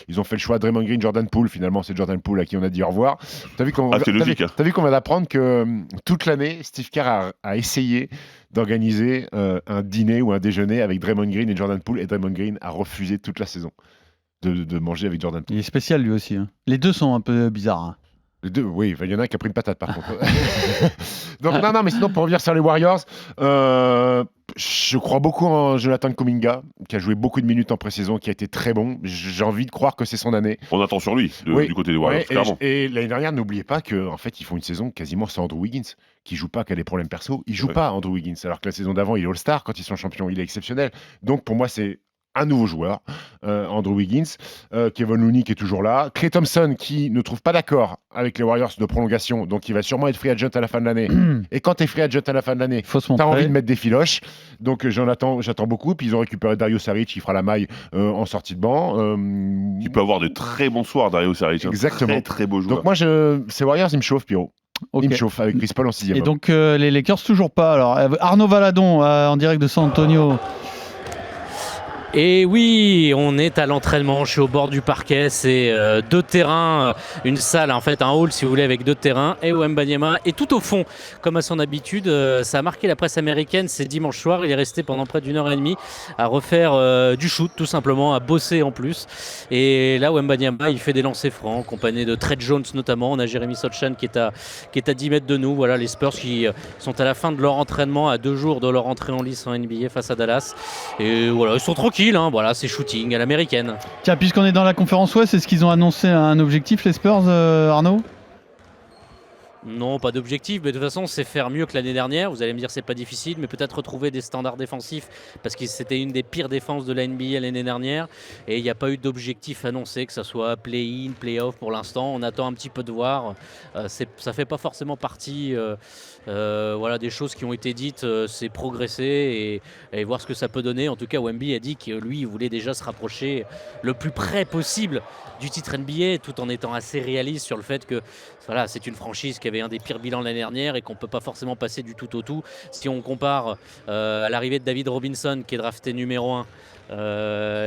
ils ont fait le choix. Draymond Green, Jordan Poole, finalement, c'est Jordan Poole à qui on a dit au revoir. T'as vu qu'on vient d'apprendre que toute l'année, Steve Kerr a essayé d'organiser un dîner ou un déjeuner avec Draymond Green et Jordan Poole, et Draymond Green a refusé toute la saison de manger avec Jordan Poole. Il est spécial lui aussi. Hein. Les deux sont un peu bizarres. Hein. Les deux, oui, il y en a un qui a pris une patate par contre. Donc non, mais sinon pour revenir sur les Warriors, je crois beaucoup en Jonathan Kuminga, qui a joué beaucoup de minutes en pré-saison, qui a été très bon. J'ai envie de croire que c'est son année. On attend sur lui du côté des Warriors, clairement. Et l'année dernière, n'oubliez pas qu'en fait, ils font une saison quasiment sans Andrew Wiggins, qui joue pas, qui a des problèmes perso. Il joue pas Andrew Wiggins, alors que la saison d'avant, il est All-Star quand ils sont champions, il est exceptionnel. Donc pour moi, c'est un nouveau joueur, Andrew Wiggins, Kevin Looney qui est toujours là, Klay Thompson qui ne trouve pas d'accord avec les Warriors de prolongation, donc il va sûrement être free agent à la fin de l'année. Et quand tu es free agent à la fin de l'année, tu as envie de mettre des filoches, donc j'attends beaucoup. Puis ils ont récupéré Dario Saric qui fera la maille en sortie de banc. Il peut avoir de très bons soirs, Dario Saric. Exactement. Très très beau joueur. Donc moi, ces Warriors, ils me chauffent, Pierrot. Okay. Il me chauffe avec Chris Paul en 6e. Et donc les Lakers toujours pas. Alors Arnaud Valadon en direct de San Antonio. Et oui, on est à l'entraînement, je suis au bord du parquet, c'est 2 terrains, une salle, en fait un hall si vous voulez avec 2 terrains, et Wembanyama est tout au fond, comme à son habitude. Ça a marqué la presse américaine, c'est dimanche soir, il est resté pendant près d'1 heure et demie à refaire du shoot tout simplement, à bosser en plus. Et là Wembanyama il fait des lancers francs, accompagné de Trey Jones notamment. On a Jeremy Sochan qui est à 10 mètres de nous. Voilà les Spurs qui sont à la fin de leur entraînement, à 2 jours de leur entrée en lice en NBA face à Dallas. Et voilà, ils sont tranquilles. Voilà, c'est shooting à l'américaine. Tiens, puisqu'on est dans la conférence Ouest, est-ce qu'ils ont annoncé un objectif, les Spurs, Arnaud ? Non, pas d'objectif, mais de toute façon, c'est faire mieux que l'année dernière. Vous allez me dire, c'est pas difficile, mais peut-être retrouver des standards défensifs, parce que c'était une des pires défenses de la NBA l'année dernière. Et il n'y a pas eu d'objectif annoncé, que ce soit play-in, play-off pour l'instant. On attend un petit peu de voir. Ça fait pas forcément partie des choses qui ont été dites. C'est progresser et voir ce que ça peut donner. En tout cas, Wemby a dit que lui, il voulait déjà se rapprocher le plus près possible du titre NBA, tout en étant assez réaliste sur le fait que voilà, c'est une franchise qui avait un des pires bilans l'année dernière et qu'on ne peut pas forcément passer du tout au tout. Si on compare à l'arrivée de David Robinson, qui est drafté numéro 1,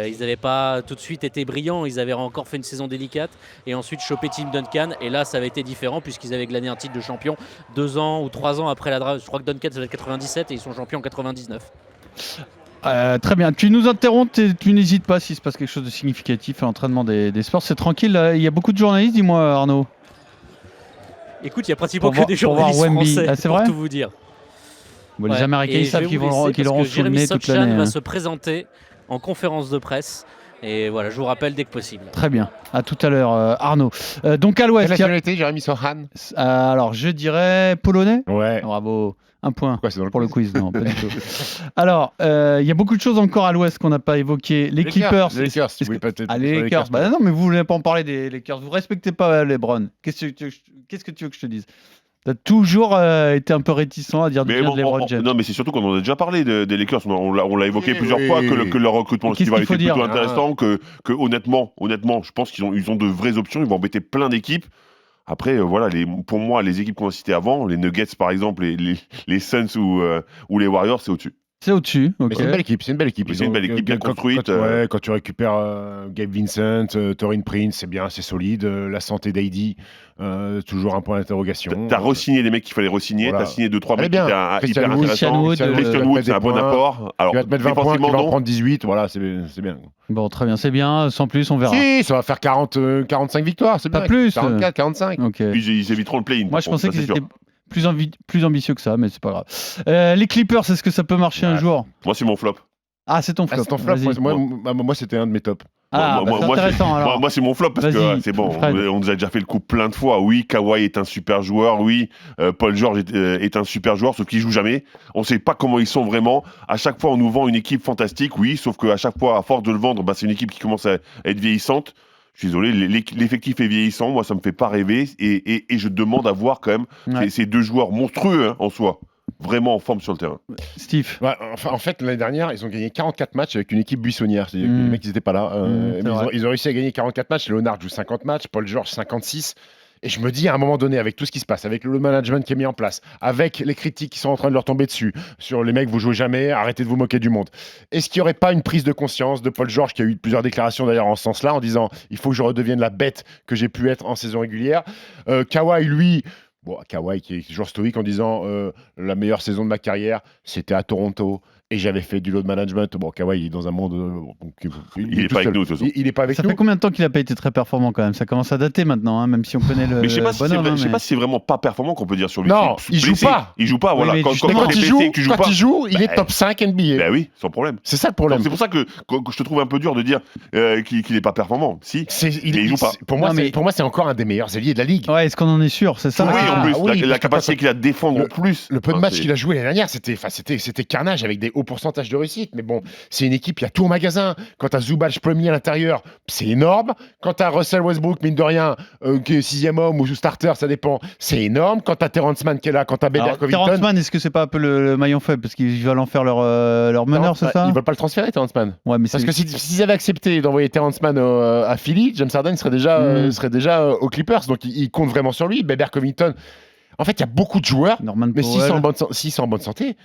ils n'avaient pas tout de suite été brillants, ils avaient encore fait une saison délicate et ensuite chopé Tim Duncan, et là ça avait été différent puisqu'ils avaient glané un titre de champion 2 ans ou 3 ans après la draft. Je crois que Duncan c'est 97 et ils sont champions en 99. Très bien, tu nous interromps, tu n'hésites pas s'il se passe quelque chose de significatif à l'entraînement des Spurs, c'est tranquille, il y a beaucoup de journalistes, dis-moi Arnaud. Écoute, il y a pratiquement que des journalistes français, c'est pour vrai tout vous dire. Bon, les Américains ils savent qu'ils l'auront sous le nez toute l'année. Jérémy Sochan va se présenter en conférence de presse. Et voilà, je vous rappelle dès que possible. Très bien, à tout à l'heure Arnaud. Donc à l'ouest. Quelle nationalité, Jérémy Sochan ? Alors je dirais polonais. Ouais. Bravo. Un point. Pourquoi, c'est dans le pour le quiz, non, pas du tout. Alors, il y a beaucoup de choses encore à l'ouest qu'on n'a pas évoquées. Les Clippers. Les Lakers, oui, peut-être. Les Lakers. Bah non, mais vous voulez pas en parler des Lakers. Vous respectez pas LeBron. Qu'est-ce que tu veux que je te dise ? T'as toujours été un peu réticent à dire du bien de LeBron James. Non, mais c'est surtout qu'on en a déjà parlé des Lakers. On l'a évoqué plusieurs fois que leur recrutement estival était plutôt intéressant. Que honnêtement, je pense qu'ils ont de vraies options. Ils vont embêter plein d'équipes. Après, voilà, pour moi, les équipes qu'on a citées avant, les Nuggets par exemple, les Suns ou les Warriors, c'est au-dessus. C'est au-dessus. Okay. Mais c'est une belle équipe. C'est une belle équipe bien construite. Quand tu récupères Gabe Vincent, Taurean Prince, c'est bien, c'est solide. La santé d'AD, toujours un point d'interrogation. T'as re-signé les mecs qu'il fallait re-signer. Voilà. T'as signé 2-3 mecs qui étaient hyper intéressants. Christian Wood, c'est un bon apport. Alors, tu vas te mettre 20 points, tu vas en prendre 18. Voilà, c'est bien. Bon, très bien, c'est bien. Sans plus, on verra. Si, ça va faire 45 victoires. C'est pas bien. plus. 44, 45. Okay. Ils éviteront le play-in. Moi, je pensais qu'ils étaient plus ambitieux que ça, mais c'est pas grave. Les Clippers, est-ce que ça peut marcher un jour ? Moi, c'est mon flop. Ah, c'est ton flop. Moi, c'était un de mes tops. Ah, c'est intéressant alors. Moi, c'est mon flop parce que c'est bon. On nous a déjà fait le coup plein de fois. Oui, Kawhi est un super joueur. Oui, Paul George est un super joueur, sauf qu'il joue jamais. On ne sait pas comment ils sont vraiment. À chaque fois, on nous vend une équipe fantastique. Oui, sauf qu'à chaque fois, à force de le vendre, c'est une équipe qui commence à être vieillissante. Je suis désolé, l'effectif est vieillissant. Moi, ça me fait pas rêver. Et je demande à voir quand même ces 2 joueurs monstrueux en soi. Vraiment en forme sur le terrain. Steve. Ouais, en fait, l'année dernière, ils ont gagné 44 matchs avec une équipe buissonnière. Les mecs, ils n'étaient pas là. Ils ont réussi à gagner 44 matchs. Leonard joue 50 matchs, Paul George 56. Et je me dis, à un moment donné, avec tout ce qui se passe, avec le management qui est mis en place, avec les critiques qui sont en train de leur tomber dessus, sur les mecs, vous jouez jamais, arrêtez de vous moquer du monde. Est-ce qu'il n'y aurait pas une prise de conscience de Paul George, qui a eu plusieurs déclarations d'ailleurs en ce sens-là, en disant, il faut que je redevienne la bête que j'ai pu être en saison régulière. Kawhi, lui... Bon, Kawhi qui est toujours stoïque en disant la meilleure saison de ma carrière, c'était à Toronto. et j'avais fait du load management. Bon, Kawhi, il est dans un monde. Il est pas avec nous, de toute façon. Il est pas avec Ça nous. fait combien de temps qu'il a pas été très performant quand même? Ça commence à dater maintenant, hein, même si on connaît le Mais je sais pas si c'est bonhomme. vrai- hein, je sais mais- pas si c'est vraiment pas performant qu'on peut dire sur lui. Non, C'est il joue blessé. pas. Il joue pas, Oui, voilà. mais Quand justement, Quand t'es il blessé joue, et que tu joues quand pas. il joue, il est bah, top 5 NBA. Bah oui, sans problème. C'est ça le problème. Donc, c'est pour ça que je te trouve un peu dur de dire qu'il est pas performant. Si. Il joue pas. Pour moi, Non, mais- pour moi, c'est encore un des meilleurs ailiers de la ligue. Ouais, est-ce qu'on en est sûr? C'est ça Oui, la question. en plus, oui, la parce que capacité quand- qu'il a de défendre en plus. Le peu de Enfin, matchs c'est- qu'il a joué l'année dernière, c'était carnage avec des hauts pourcentages de réussite. Mais bon, c'est une équipe, il y a tout au magasin. Quand t'as Zubac premier à l'intérieur, c'est énorme. Quand t'as Russell Westbrook, mine de rien, qui est 6e homme ou starter, ça dépend, c'est énorme. Quand t'as Terrence Mann qui est là, quand t'as Bader Alors, Covington. Terrence Mann, est-ce que c'est pas un peu le maillon faible parce qu'ils veulent en faire leur meneur, c'est ça? Ils veulent pas le transférer, Terrence Mann. Ouais, mais Parce c'est- que s'ils avaient accepté d'envoyer Terrence Mann à Philly, James Harden serait déjà aux Clippers. Donc ils comptent vraiment sur lui. Bader Covington. En fait, il y a beaucoup de joueurs. Norman Mais s'ils Powell. sont en bonne santé,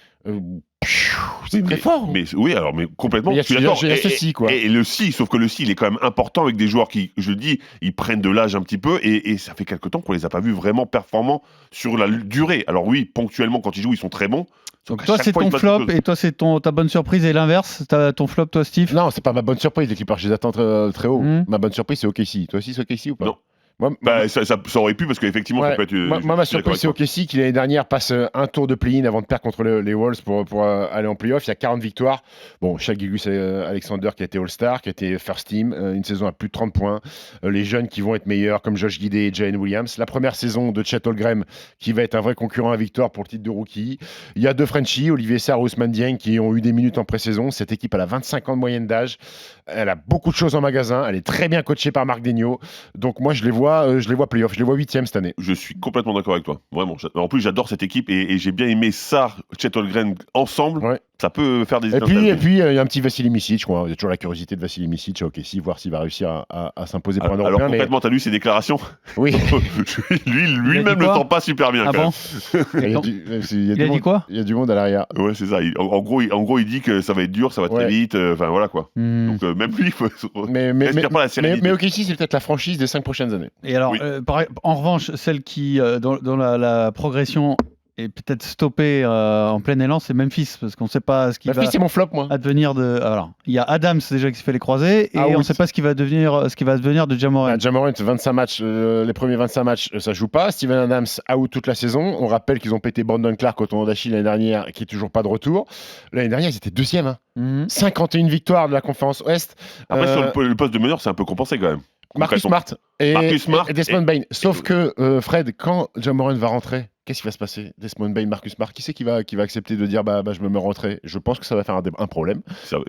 c'est très mais- fort. Mais oui, alors, mais complètement. Mais il y a- je suis d'accord. il y a ce si, quoi. Et le si, sauf que le si, il est quand même important avec des joueurs qui, je le dis, ils prennent de l'âge un petit peu et ça fait quelque temps qu'on les a pas vus vraiment performants sur la durée. Alors oui, ponctuellement, quand ils jouent, ils sont très bons. Donc À toi, chaque c'est fois, ton ils battent flop quelque chose. et toi, c'est ta bonne surprise et l'inverse. Ton flop, toi, Steve? Non, c'est pas ma bonne surprise, les Clippers, je les attends très haut. Ma bonne surprise, c'est OKC. Toi aussi, c'est OKC ou pas? Non. Moi, Bah, ça aurait pu parce qu'effectivement, ouais, ça peut être. moi, ma surprise, c'est OKC qui l'année dernière passe un tour de play-in avant de perdre contre les Wolves pour aller en play-off. Il y a 40 victoires. Bon, Shai Gilgeous-Alexander qui a été All-Star, qui a été First Team, une saison à plus de 30 points. Les jeunes qui vont être meilleurs, comme Josh Giddey et Jalen Williams. La première saison de Chet Holmgren qui va être un vrai concurrent à victoire pour le titre de rookie. Il y a deux Frenchies, Olivier Sarr et Ousmane Dieng, qui ont eu des minutes en pré-saison. Cette équipe, elle a 25 ans de moyenne d'âge. Elle a beaucoup de choses en magasin. Elle est très bien coachée par Marc Daigneault. Donc moi, je les vois play-off. Je les vois 8e cette année. Je suis complètement d'accord avec toi. Vraiment. En plus, j'adore cette équipe et j'ai bien aimé Sarr, Chet Holmgren ensemble. Ouais. Ça peut faire des Et étincelles. puis, il y a un petit Vassili Micic. Il y a toujours la curiosité de Vassili Micic à OKC, voir s'il va réussir à s'imposer pour un Alors Européen. concrètement, t'as lu ses déclarations? Oui. Lui-même le quoi sent pas super bien. Ah quand bon? Il y a Non. du- Il a dit quoi? Il y a du monde à l'arrière. même. Ouais, c'est ça. En gros, il dit que ça va être dur, ça va très Ouais. vite. Enfin voilà quoi. Hmm. Donc même lui, il faut. Mais respire pas la sérénité. mais OKC, c'est peut-être la franchise des 5 prochaines années. Et alors, Oui. en revanche, celle qui, dans la progression, est peut-être stoppée en plein élan, c'est Memphis, parce qu'on ne sait pas ce qui va Memphis, c'est mon flop, moi. advenir de. Alors, il y a Adams déjà qui se fait les croisés, et Ah oui. on ne sait pas ce qui va advenir de Ja Morant. Ja Morant, 25 matchs, les premiers 25 matchs, ça joue pas. Steven Adams, out toute la saison. On rappelle qu'ils ont pété Brandon Clark au tournoi d'Achille l'année dernière, qui est toujours pas de retour. L'année dernière, ils étaient 2e. Hein. Mhm. 51 victoires de la conférence Ouest. Après, sur le poste de meneur, c'est un peu compensé quand même. Marcus Concrètement. Smart et Marcus Smart et Desmond et- Bain. Sauf que, Fred, quand Ja Morant va rentrer, qu'est-ce qui va se passer? Desmond Bain, Marcus Smart, qui c'est qui va accepter de dire bah je me mets rentrer? Je pense que ça va faire un problème.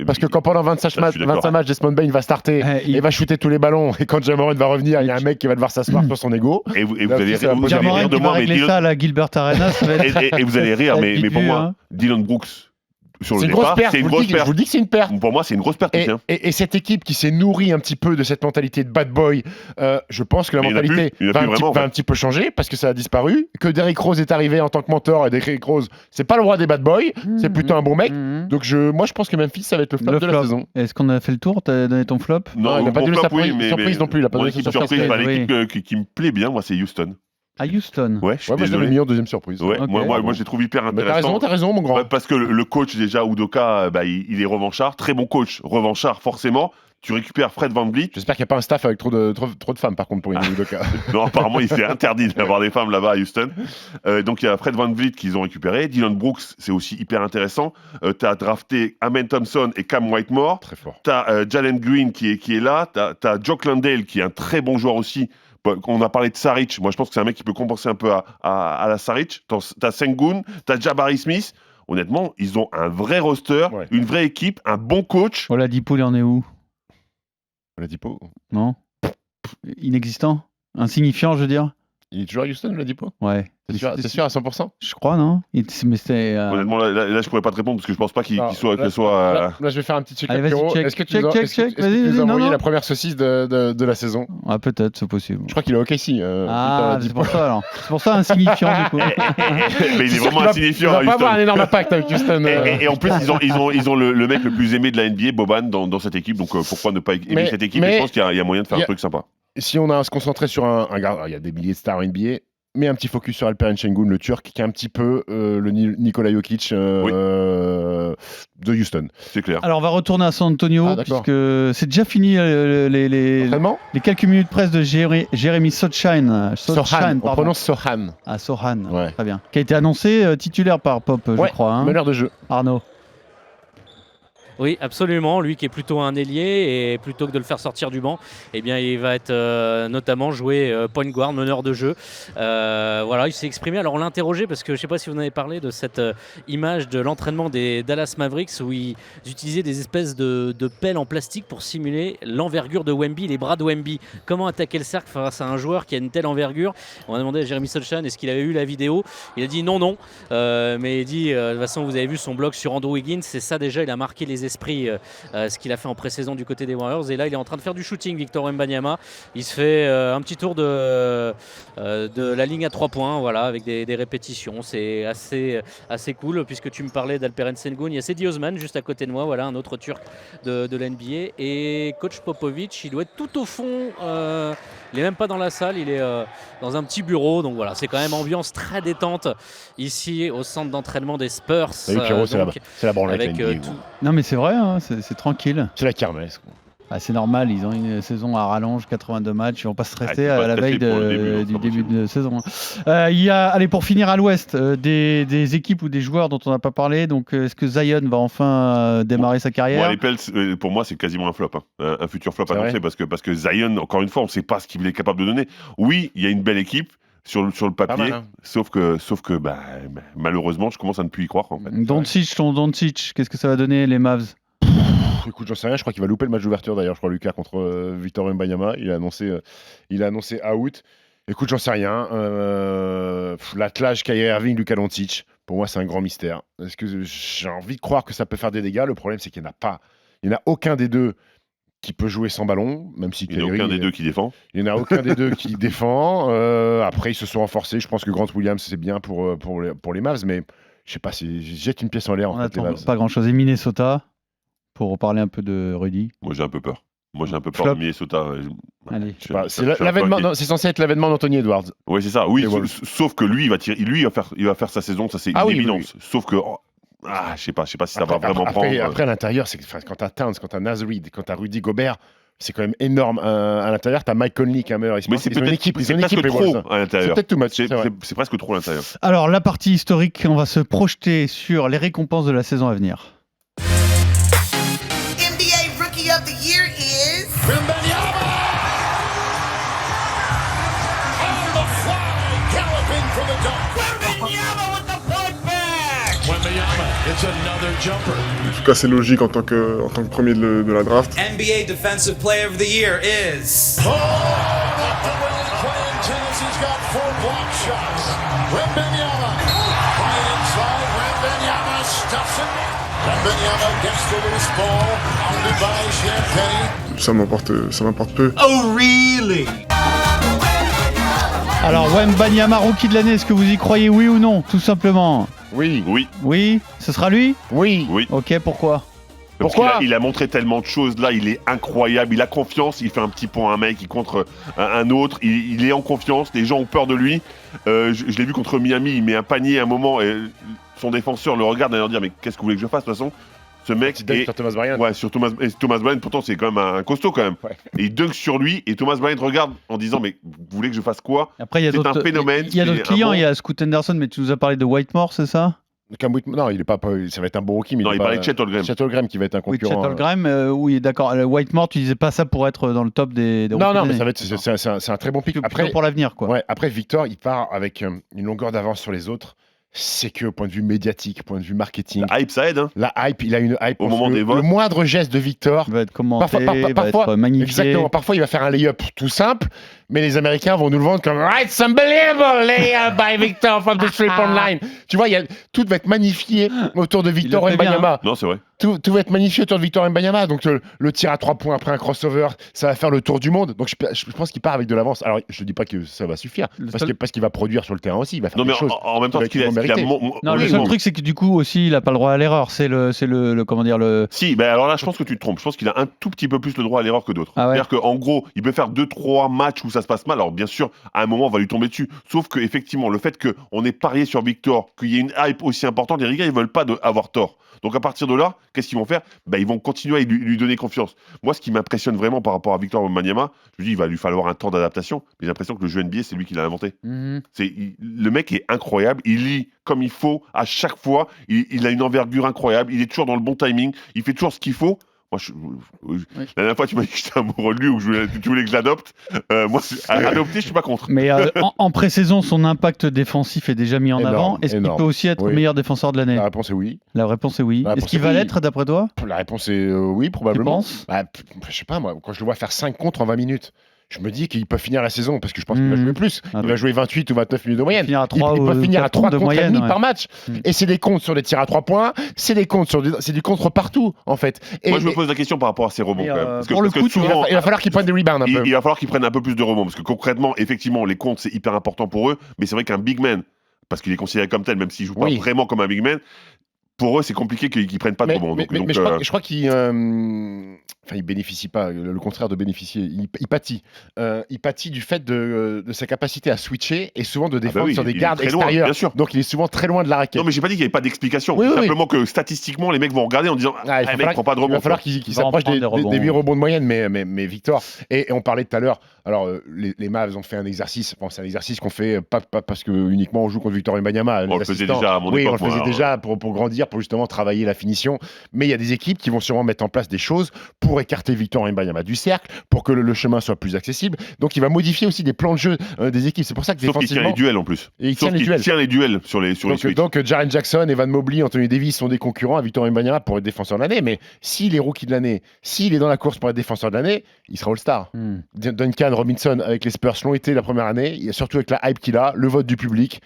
Parce que quand pendant 25 Ça, je suis d'accord. 25 matchs, Desmond Bain va starter Il- et va shooter tous les ballons, et quand Ja Morant va revenir, il y a un mec qui va devoir s'asseoir sur son ego. Et vous Là, allez c'est la vous bonne Ja allez Morant rire de qui va moi, mais régler Dylan- ça à la Gilbert Arena, ça va être. et vous allez rire, mais pour Ambigu, moi, hein. Dylan Brooks sur le C'est une grosse départ, perte, c'est je une vous le grosse dis, je perte. vous le dis que c'est une perte. Pour moi, c'est une grosse perte aussi. hein. Et cette équipe qui s'est nourrie un petit peu de cette mentalité de bad boy, je pense que la Mais il y en a mentalité plus, il y en a va, plus vraiment, en fait. un petit peu changer parce que ça a disparu. Que Derrick Rose est arrivé en tant que mentor, et Derrick Rose, c'est pas le roi des bad boys, c'est plutôt un bon mec. Mhm. Donc moi je pense que Memphis, ça va être le flop Le de la flop. saison. Est-ce qu'on a fait le tour? T'as donné ton flop? Non, il a pas mon donné flop, sa oui, surprise non plus, il a pas mon donné sa équipe surprise. surprise, Oui. l'équipe qui me plaît bien, moi, c'est Houston. À Houston. Ouais, je suis Ouais, moi je l'avais désolé. mis en deuxième surprise. Ouais, Ok. moi, je les trouve hyper Mais intéressants. t'as raison, mon grand. Ouais, parce que le coach, déjà, Udoka, il est revanchard. Très bon coach, revanchard, forcément. Tu récupères Fred VanVleet. J'espère qu'il n'y a pas un staff avec trop de femmes, par contre, pour une Udoka. Non, apparemment, il s'est interdit d'avoir des femmes là-bas à Houston. Donc, il y a Fred VanVleet qu'ils ont récupéré. Dylan Brooks, c'est aussi hyper intéressant. Tu as drafté Amen Thompson et Cam Whitemore. Très fort. Tu as Jalen Green qui est là. Tu as Jock Landale qui est un très bon joueur aussi. On a parlé de Saric. Moi, je pense que c'est un mec qui peut compenser un peu à la Saric. Tu as Sengun, tu as Jabari Smith. Honnêtement, ils ont un vrai roster, Ouais. une vraie équipe, un bon coach. Oladipo, il en est où? On l'a dit pas. Non? Inexistant? Insignifiant, je veux dire? Il est toujours à Houston, on l'a dit pas. Ouais. T'es sûr à 100%? Je crois, non? Mais c'était. Honnêtement, là, je pourrais pas te répondre parce que je pense pas qu'il Non, soit. Là, je vais faire un petit check. Allez, vas-y, Pierrot. check. Est-ce que tu Check, nous as- check, est-ce que- check. est-ce que Vas-y, tu nous as vas-y, envoyé non. la première saucisse de la saison? Ah, peut-être, c'est possible. Je crois qu'il est OKC. Ah, putain, c'est pour ça alors. C'est pour ça insignifiant du coup. Mais il est vraiment insignifiant Il à va pas avoir un Houston. énorme impact avec Houston. Et en plus, ils ont le mec le plus aimé de la NBA, Boban, dans cette équipe. Donc pourquoi ne pas aimer Mais- cette équipe? mais- Et je pense qu'il y a moyen de faire il y un a- truc sympa. Si on a à se concentrer sur un gars, il y a des milliers de stars NBA, mais un petit focus sur Alperen Şengün, le Turc, qui est un petit peu le Nikola Jokic de Houston. C'est clair. Alors on va retourner à San Antonio puisque c'est déjà fini les quelques minutes presse de Jérémy Sochan. On prononce Sochan. Ah, Sochan, très bien. Qui a été annoncé titulaire par Pop, je crois. Hein. Meneur de jeu. Arnaud. Oui, absolument. Lui qui est plutôt un ailier et plutôt que de le faire sortir du banc, eh bien, il va être notamment joué point guard, meneur de jeu. Voilà, il s'est exprimé. Alors, on l'a interrogé parce que je ne sais pas si vous en avez parlé de cette image de l'entraînement des Dallas Mavericks où ils utilisaient des espèces de pelles en plastique pour simuler l'envergure de Wemby, les bras de Wemby. Comment attaquer le cercle face à un joueur qui a une telle envergure? On a demandé à Jérémy Sochan est-ce qu'il avait eu la vidéo. Il a dit non. Mais il dit de toute façon, vous avez vu son blog sur Andrew Wiggins, c'est ça déjà, il a marqué les esprits, ce qu'il a fait en pré-saison du côté des Warriors. Et là, il est en train de faire du shooting, Victor Wembanyama. Il se fait un petit tour de la ligne à 3 points, voilà, avec des répétitions. C'est assez cool, puisque tu me parlais d'Alperen Şengün. Il y a Sedi Osman juste à côté de moi, voilà, un autre Turc de l'NBA. Et coach Popovic, il doit être tout au fond. Il n'est même pas dans la salle, il est dans un petit bureau. Donc voilà, c'est quand même ambiance très détente ici au centre d'entraînement des Spurs. Salut Pierrot, c'est la branlette. Avec non mais c'est vrai, hein, c'est tranquille. C'est la kermesse, quoi. Ah, c'est normal, ils ont une saison à rallonge, 82 matchs, ils vont pas stresser à la veille du début de saison. Il y a, allez, pour finir à l'Ouest, des équipes ou des joueurs dont on n'a pas parlé. Donc, est-ce que Zion va enfin démarrer sa carrière? Les Pels, pour moi, c'est quasiment un flop, hein. Un futur flop annoncé parce que Zion, encore une fois, on ne sait pas ce qu'il est capable de donner. Oui, il y a une belle équipe. Sur le papier, mal, hein. sauf que malheureusement, je commence à ne plus y croire. En fait. Doncic, qu'est-ce que ça va donner les Mavs? Écoute, j'en sais rien, je crois qu'il va louper le match d'ouverture d'ailleurs, je crois, Lucas, contre Victor Wembanyama. Il a annoncé out. Écoute, j'en sais rien. L'attelage Kyrie Irving, Luka Doncic, pour moi, c'est un grand mystère. Est-ce que j'ai envie de croire que ça peut faire des dégâts? Le problème, c'est qu'il n'y en a pas. Il n'y en a aucun des deux qui peut jouer sans ballon, même si il n'y en a aucun des deux qui défend. Il n'y en a aucun des deux qui défend. Après, ils se sont renforcés. Je pense que Grant Williams, c'est bien pour les Mavs, mais je sais pas, si je jette une pièce en l'air. On n'attend pas grand-chose. Et Minnesota, pour reparler un peu de Rudy. Moi, j'ai un peu peur. De Minnesota. Allez. C'est censé être l'avènement d'Anthony Edwards. Oui, c'est ça. Oui, sauf que lui, il va faire sa saison. Ça, c'est une évidence. Oui. Sauf que. Je sais pas si ça va vraiment prendre. Après, à l'intérieur, c'est quand t'as Towns, quand t'as Naz Reid, quand t'as Rudy Gobert, c'est quand même énorme. À l'intérieur, t'as Mike Conley qui est un meilleur. Mais c'est presque trop à l'intérieur. C'est peut-être too much. C'est presque trop à l'intérieur. Alors, la partie historique, on va se projeter sur les récompenses de la saison à venir. NBA Rookie of the Year is Wembanyama! On the fly, galloping for the dunk. Wembanyama with the putback. Wembanyama, it's another jumper. En tout cas, c'est logique en tant que premier de la draft. NBA Defensive Player of the Year is Oh, not the way he's playing tennis. He's got 4 block shots. Wembanyama, right inside. Wembanyama stuffs it. Wembanyama gets the loose ball. Founded by Champagny. Ça m'importe peu. Oh, really? Alors, Wembanyama, rookie de l'année, est-ce que vous y croyez, oui ou non, tout simplement? Oui. Oui. Ce sera lui? Oui. Ok, pourquoi? Pourquoi? Il a montré tellement de choses là, il est incroyable, il a confiance, il fait un petit pont à un mec, il contre un autre, il est en confiance, les gens ont peur de lui. Je l'ai vu contre Miami, il met un panier à un moment et son défenseur le regarde et leur dit mais qu'est-ce que vous voulez que je fasse de toute façon? Ce mec sur Thomas Bryant. Ouais, sur Thomas Bryant, pourtant c'est quand même un costaud quand même. Ouais. Et il dunk sur lui et Thomas Bryant regarde en disant mais vous voulez que je fasse quoi? Après, il y a d'autres phénomène. Il y a d'autres clients, il y a Scoot Henderson, mais tu nous as parlé de Whitemore, c'est ça? Non, il est pas. Ça va être un bon rookie, mais non, il parlait de Chet Holmgren. Chet Holmgren qui va être un concurrent. Oui, Chet Holmgren, oui, d'accord. Whitemore, tu disais pas ça pour être dans le top des non, mais ça va être. C'est un très bon pick. Après, pour l'avenir, quoi. Ouais. Après, Victor, il part avec une longueur d'avance sur les autres. C'est que, au point de vue médiatique, point de vue marketing. La hype, ça aide. Hein. La hype, il a une hype. Au moment des votes. Le moindre geste de Victor va être commenté, va parfois, être magnifié. Exactement. Parfois, il va faire un lay-up tout simple, mais les Américains vont nous le vendre comme It's unbelievable lay-up by Victor from the three-point line. Tu vois, tout va être magnifié autour de Victor Wembanyama. Non, c'est vrai. Tout va être magnifié autour de Victor Wembanyama. Donc, le tir à 3 points après un crossover, ça va faire le tour du monde. Donc, je pense qu'il part avec de l'avance. Alors, je ne dis pas que ça va suffire, parce qu'il va produire sur le terrain aussi. Il va faire des choses. En même temps, le seul truc, c'est que du coup, aussi, il n'a pas le droit à l'erreur. C'est le comment dire, le. Si, ben alors là, je pense que tu te trompes. Je pense qu'il a un tout petit peu plus le droit à l'erreur que d'autres. Ah ouais. C'est-à-dire qu'en gros, il peut faire 2-3 matchs où ça se passe mal, alors bien sûr, à un moment, on va lui tomber dessus. Sauf que effectivement, le fait qu'on ait parié sur Victor, qu'il y ait une hype aussi importante, les gars, ils veulent pas avoir tort. Donc à partir de là, qu'est-ce qu'ils vont faire ? Ils vont continuer à lui donner confiance. Moi, ce qui m'impressionne vraiment par rapport à Victor Wembanyama, je me dis, il va lui falloir un temps d'adaptation. Mais j'ai l'impression que le jeu NBA, c'est lui qui l'a inventé. Le mec est incroyable. Il lit comme il faut à chaque fois. Il a une envergure incroyable. Il est toujours dans le bon timing. Il fait toujours ce qu'il faut. Moi, la dernière fois, tu m'as dit que j'étais amoureux de lui ou que tu voulais que je l'adopte. Moi, adopter, je suis pas contre. Mais en pré-saison, son impact défensif est déjà mis en avant. Est-ce qu'il peut aussi être meilleur défenseur de l'année ? La réponse est oui. La réponse est oui. Est-ce qu'il va l'être, d'après toi ? La réponse est oui, probablement. Tu penses ? Je sais pas, moi, quand je le vois faire 5 contre en 20 minutes, je me dis qu'il peut finir la saison parce que je pense qu'il va jouer plus. Il va jouer 28 ou 29 minutes de moyenne. Il peut finir à 3 contre et demi par match. Et c'est des comptes sur les tirs à 3 points, c'est des comptes c'est du contre partout en fait. Moi je me pose la question par rapport à ces rebonds quand même. Parce que souvent, il va falloir qu'ils prennent des rebounds un peu. Il va falloir qu'ils prennent un peu plus de rebonds parce que concrètement, effectivement, les comptes c'est hyper important pour eux, mais c'est vrai qu'un big man, parce qu'il est considéré comme tel, même s'il joue pas vraiment comme un big man, pour eux, c'est compliqué qu'ils prennent pas de rebond. Mais je crois qu'il il bénéficie pas, le contraire de bénéficier, il pâtit. Il pâtit du fait de sa capacité à switcher et souvent de défendre sur des gardes extérieurs. Bien sûr. Donc il est souvent très loin de la raquette. Non, mais j'ai pas dit qu'il n'y avait pas d'explication. Simplement que statistiquement, les mecs vont regarder en disant mec prend pas de rebond. Il va falloir qu'il s'approche des 8 rebonds de moyenne, mais Victor. Et on parlait tout à l'heure, alors les Mavs ont fait un exercice. Bon, c'est un exercice qu'on fait pas parce que uniquement on joue contre Victor Wembanyama. On le faisait déjà à mon époque. Oui, on le faisait déjà pour grandir, pour justement travailler la finition. Mais il y a des équipes qui vont sûrement mettre en place des choses pour écarter Victor Wembanyama du cercle, pour que le chemin soit plus accessible. Donc il va modifier aussi des plans de jeu des équipes. C'est pour ça que défensivement... Sauf qu'il tient les duels en plus. Et il tient les duels sur les switches. Donc Jaren Jackson, Evan Mobley, Anthony Davis sont des concurrents à Victor Wembanyama pour être défenseur de l'année. Mais s'il est rookie de l'année, s'il est dans la course pour être défenseur de l'année, il sera All-Star. Duncan Robinson avec les Spurs l'ont été la première année. Il y a surtout avec la hype qu'il a, le vote du public.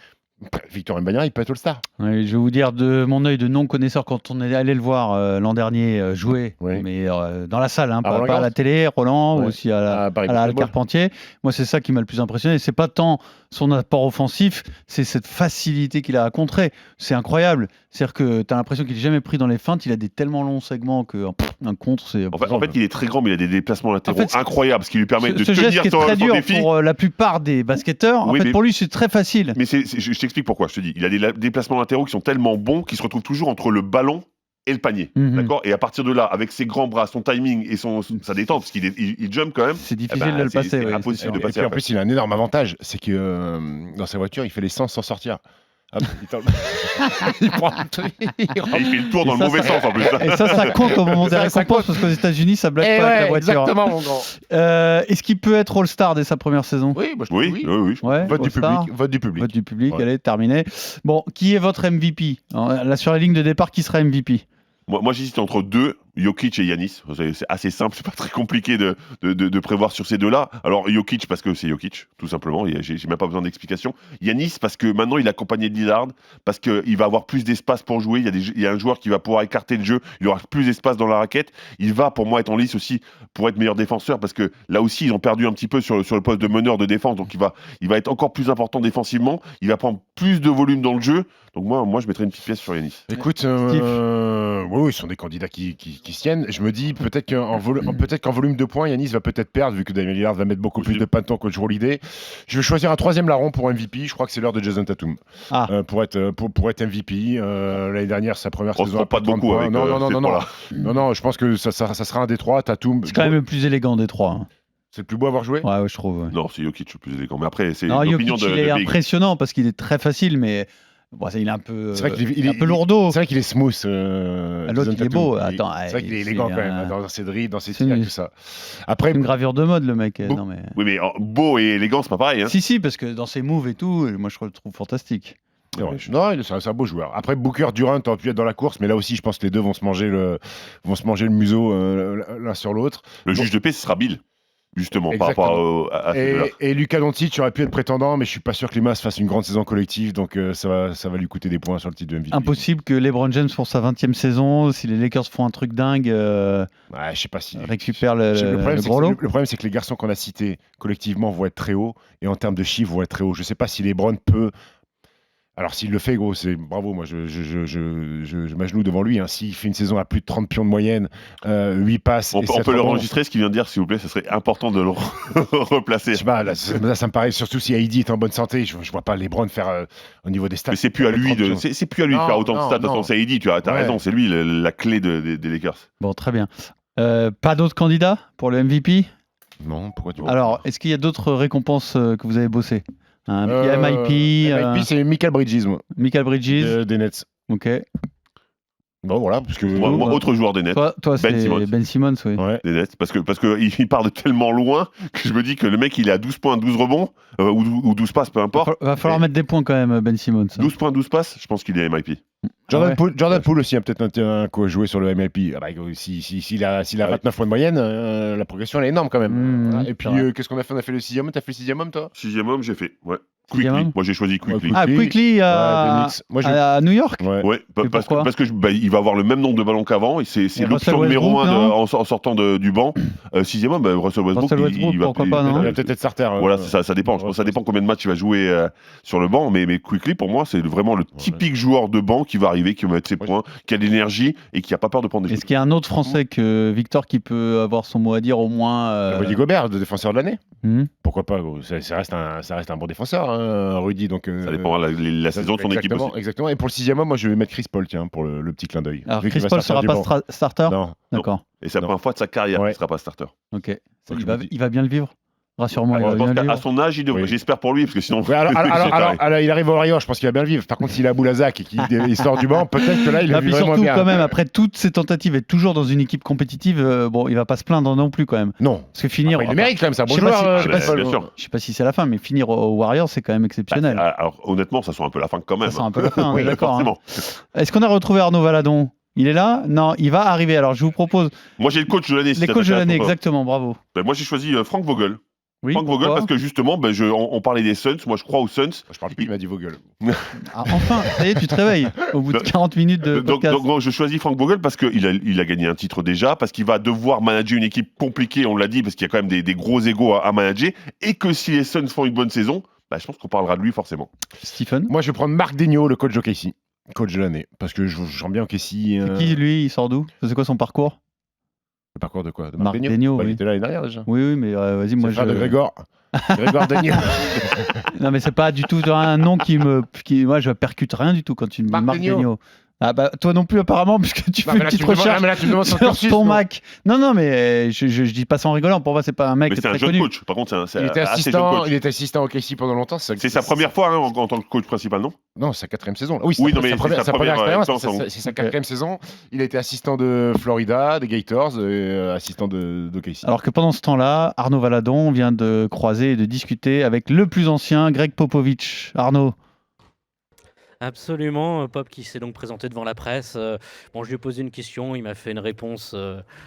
Victor Wembanyama, il peut être All-Star. Oui, je vais vous dire de mon œil de non-connaisseur, quand on est allé le voir l'an dernier jouer, mais dans la salle, pas à la télé, Roland, ou aussi à la Carpentier. Moi, c'est ça qui m'a le plus impressionné. C'est pas tant son apport offensif, c'est cette facilité qu'il a à contrer. C'est incroyable. C'est-à-dire que tu as l'impression qu'il n'est jamais pris dans les feintes. Il a des tellement longs segments qu'un contre, c'est... En fait, il est très grand, mais il a des déplacements latéraux incroyables, ce qui lui permet de tenir geste qui est très dur pour la plupart des basketteurs. En fait, pour lui, c'est très facile. Mais je t'explique pourquoi. Je te dis, il a des déplacements latéraux qui sont tellement bons qu'il se retrouve toujours entre le ballon et le panier, d'accord. Et à partir de là, avec ses grands bras, son timing et sa détente, parce qu'il jump quand même, c'est difficile de le passer. C'est impossible de passer. Et puis en plus, il a un énorme avantage, c'est que dans sa voiture, il fait l'essence sans sortir. Il fait le tour dans le mauvais sens en plus. Et ça compte au moment des récompenses parce qu'aux États-Unis ça blague pas avec la voiture. Exactement, mon grand. Est-ce qu'il peut être All-Star dès sa première saison ? Oui. Ouais, vote du public. Allez, terminé. Bon, qui est votre MVP ? Là sur la ligne de départ, qui sera MVP ? Moi j'hésite entre deux, Jokic et Giannis. C'est assez simple, c'est pas très compliqué de prévoir sur ces deux-là. Alors Jokic parce que c'est Jokic, tout simplement, j'ai même pas besoin d'explication. Giannis parce que maintenant il est accompagné de Lillard, parce qu'il va avoir plus d'espace pour jouer, il y a un joueur qui va pouvoir écarter le jeu, il aura plus d'espace dans la raquette. Il va pour moi être en lice aussi pour être meilleur défenseur, parce que là aussi ils ont perdu un petit peu sur le poste de meneur de défense, donc il va être encore plus important défensivement, il va prendre plus de volume dans le jeu. Donc moi je mettrais une petite pièce sur Giannis. Écoute, oui, ils sont des candidats qui se tiennent. Je me dis peut-être qu'en volume de points, Giannis va peut-être perdre vu que Damian Lillard va mettre beaucoup plus de temps que Jrue Holiday. Je vais choisir un troisième larron pour MVP. Je crois que c'est l'heure de Jason Tatum pour être MVP. L'année dernière, sa première saison. On se pas de beaucoup avec non. Je pense que ça sera un des trois. Tatum. C'est quand même le plus élégant des trois. C'est le plus beau à avoir joué. Ouais, je trouve. Ouais. Non, c'est Jokic le plus élégant. Mais après, c'est l'opinion de. Il est impressionnant parce qu'il est très facile, mais. Bon, il est un peu, un peu lourdeau. C'est vrai qu'il est smooth. L'autre, il est beau. Attends, c'est vrai qu'il est élégant quand même, dans ses dribbles, dans ses tirs, tout ça. Après, une gravure de mode, le mec. Non, mais... Oui, mais beau et élégant, c'est pas pareil. Hein. Si, parce que dans ses moves et tout, moi, je le trouve fantastique. Non, c'est un beau joueur. Après, Booker, Durant aurait pu être dans la course, mais là aussi, je pense que les deux vont se manger le museau l'un sur l'autre. Le juge de paix, ce sera Bill. Justement, exactement. Par rapport à et Luka Doncic aurait pu être prétendant, mais je suis pas sûr que les Mavs fassent une grande saison collective, donc ça va lui coûter des points sur le titre de MVP. Impossible que LeBron James pour sa 20e saison, si les Lakers font un truc dingue, je sais pas si récupère le gros lot. Le problème, c'est que les garçons qu'on a cités collectivement vont être très hauts, et en termes de chiffres vont être très hauts. Je sais pas si LeBron peut Alors s'il le fait, gros, c'est bravo. Moi, je m'agenouille devant lui. Hein. S'il fait une saison à plus de 30 pions de moyenne, 8 passes. On peut l'enregistrer, ce qu'il vient de dire, s'il vous plaît. Ce serait important de le replacer. Je sais pas, là, ça me paraît, surtout si Heidi est en bonne santé. Je vois pas LeBron faire au niveau des stats. Mais c'est plus à lui de faire autant de stats. De toute façon, c'est Heidi, tu as raison, c'est lui la clé des Lakers. Bon, très bien. Pas d'autres candidats pour le MVP? Non, pourquoi tu Alors, est-ce qu'il y a d'autres récompenses que vous avez bossé? Il y a MIP. MIP, c'est Michael Bridges, moi. Michael Bridges. Des Nets. Ok. Bon, voilà, parce que moi, autre joueur des Nets. Toi, Ben Simmons. Ben Simmons, oui. Ouais. Des Nets, parce que il part de tellement loin que je me dis que le mec il est à 12 points, 12 rebonds ou 12 passes, peu importe. Va falloir mettre des points quand même, Ben Simmons. 12 points, 12 passes, je pense qu'il est MIP. Jordan Poole aussi a peut-être un coup à jouer sur le MIP. Ah bah, s'il a 29 points de moyenne, la progression elle est énorme quand même. Voilà. Et puis qu'est-ce qu'on a fait? On a fait le 6e homme. T'as fait le 6e homme, toi? 6e homme, j'ai fait. Ouais. Quickly. Moi j'ai choisi Quickly. Ah, Quickly à New York. Ouais, parce que il va avoir le même nombre de ballons qu'avant. C'est l'option numéro 1 en sortant du banc. 6e homme, Russell Westbrook, il va peut-être être starter. Voilà, ça dépend. Ça dépend combien de matchs il va jouer sur le banc. Mais Quickly, pour moi, c'est vraiment le typique joueur de banc qui va arriver, qui va mettre ses points, qui a de l'énergie et qui n'a pas peur de prendre des choses. Est-ce qu'il y a un autre Français que Victor qui peut avoir son mot à dire au moins Rudy Gobert, le défenseur de l'année. Pourquoi pas? Ça reste un bon défenseur, hein, Rudy. Donc, ça dépend la saison de son équipe aussi. Exactement. Et pour le 6e homme, moi je vais mettre Chris Paul, tiens, pour le petit clin d'œil. Alors Chris Paul sera pas starter? Non. D'accord. Et c'est la première fois de sa carrière qu'il ne sera pas starter. Ok. Il va bien le vivre? Rassure-moi. À son âge, il devrait. J'espère pour lui, parce que sinon. Alors, il arrive au Warriors, je pense qu'il va bien le vivre. Par contre, s'il est à Boulazac et qu'il sort du banc, peut-être que là, il va vivre vraiment bien. Surtout, quand même, après toutes ces tentatives, être toujours dans une équipe compétitive, il va pas se plaindre non plus, quand même. Non. Parce que finir. Il le mérite quand même, c'est un bon joueur. Je sais pas si c'est la fin, mais finir au Warriors, c'est quand même exceptionnel. Alors, honnêtement, ça sent un peu la fin quand même. Ça sent un peu la fin, oui, d'accord. Forcément. Est-ce qu'on a retrouvé Arnaud Valadon? Il est là? Non, il va arriver. Alors, je vous propose. Moi, j'ai le coach de l'année. Les coachs de l'année, exactement, bravo. Moi, j'ai choisi Frank Vogel. Oui, Frank Vogel, parce que justement, on parlait des Suns. Moi, je crois aux Suns. Je parle plus, il m'a dit Vogel. Enfin, ça y est, tu te réveilles au bout de 40 minutes de podcast. Donc, je choisis Frank Vogel parce qu'il a gagné un titre déjà, parce qu'il va devoir manager une équipe compliquée, on l'a dit, parce qu'il y a quand même des gros égos à manager, et que si les Suns font une bonne saison, je pense qu'on parlera de lui forcément. Stephen? Moi, je vais prendre Marc Daigneault, le coach d'OKC. Coach de l'année, parce que je sens bien OKC. C'est qui lui? Il sort d'où? C'est quoi son parcours? Le parcours de quoi? De Marc Daigneault, oui. Il était là l'année dernière déjà. Oui, mais vas-y, moi je. De Grégor. Grégor Daigneault. Non, mais c'est pas du tout un nom moi, je percute rien du tout quand tu me dis Marc Daigneault. Ah bah toi non plus apparemment, puisque tu fais une petite recherche sur ton Mac. Non, mais je dis pas sans rigolant. Pour moi, c'est pas un mec très connu. C'est un jeune coach. Par contre, c'est il était assistant au KC pendant longtemps. C'est sa première fois en tant que coach principal, non? Non, c'est sa 4e saison. Oui, mais sa première expérience. C'est sa 4e saison. Il a été assistant de Florida, des Gators, assistant de KC. Alors que pendant ce temps-là, Arnaud Valadon vient de croiser et de discuter avec le plus ancien, Greg Popovich. Arnaud. Absolument, Pop qui s'est donc présenté devant la presse. Je lui ai posé une question, il m'a fait une réponse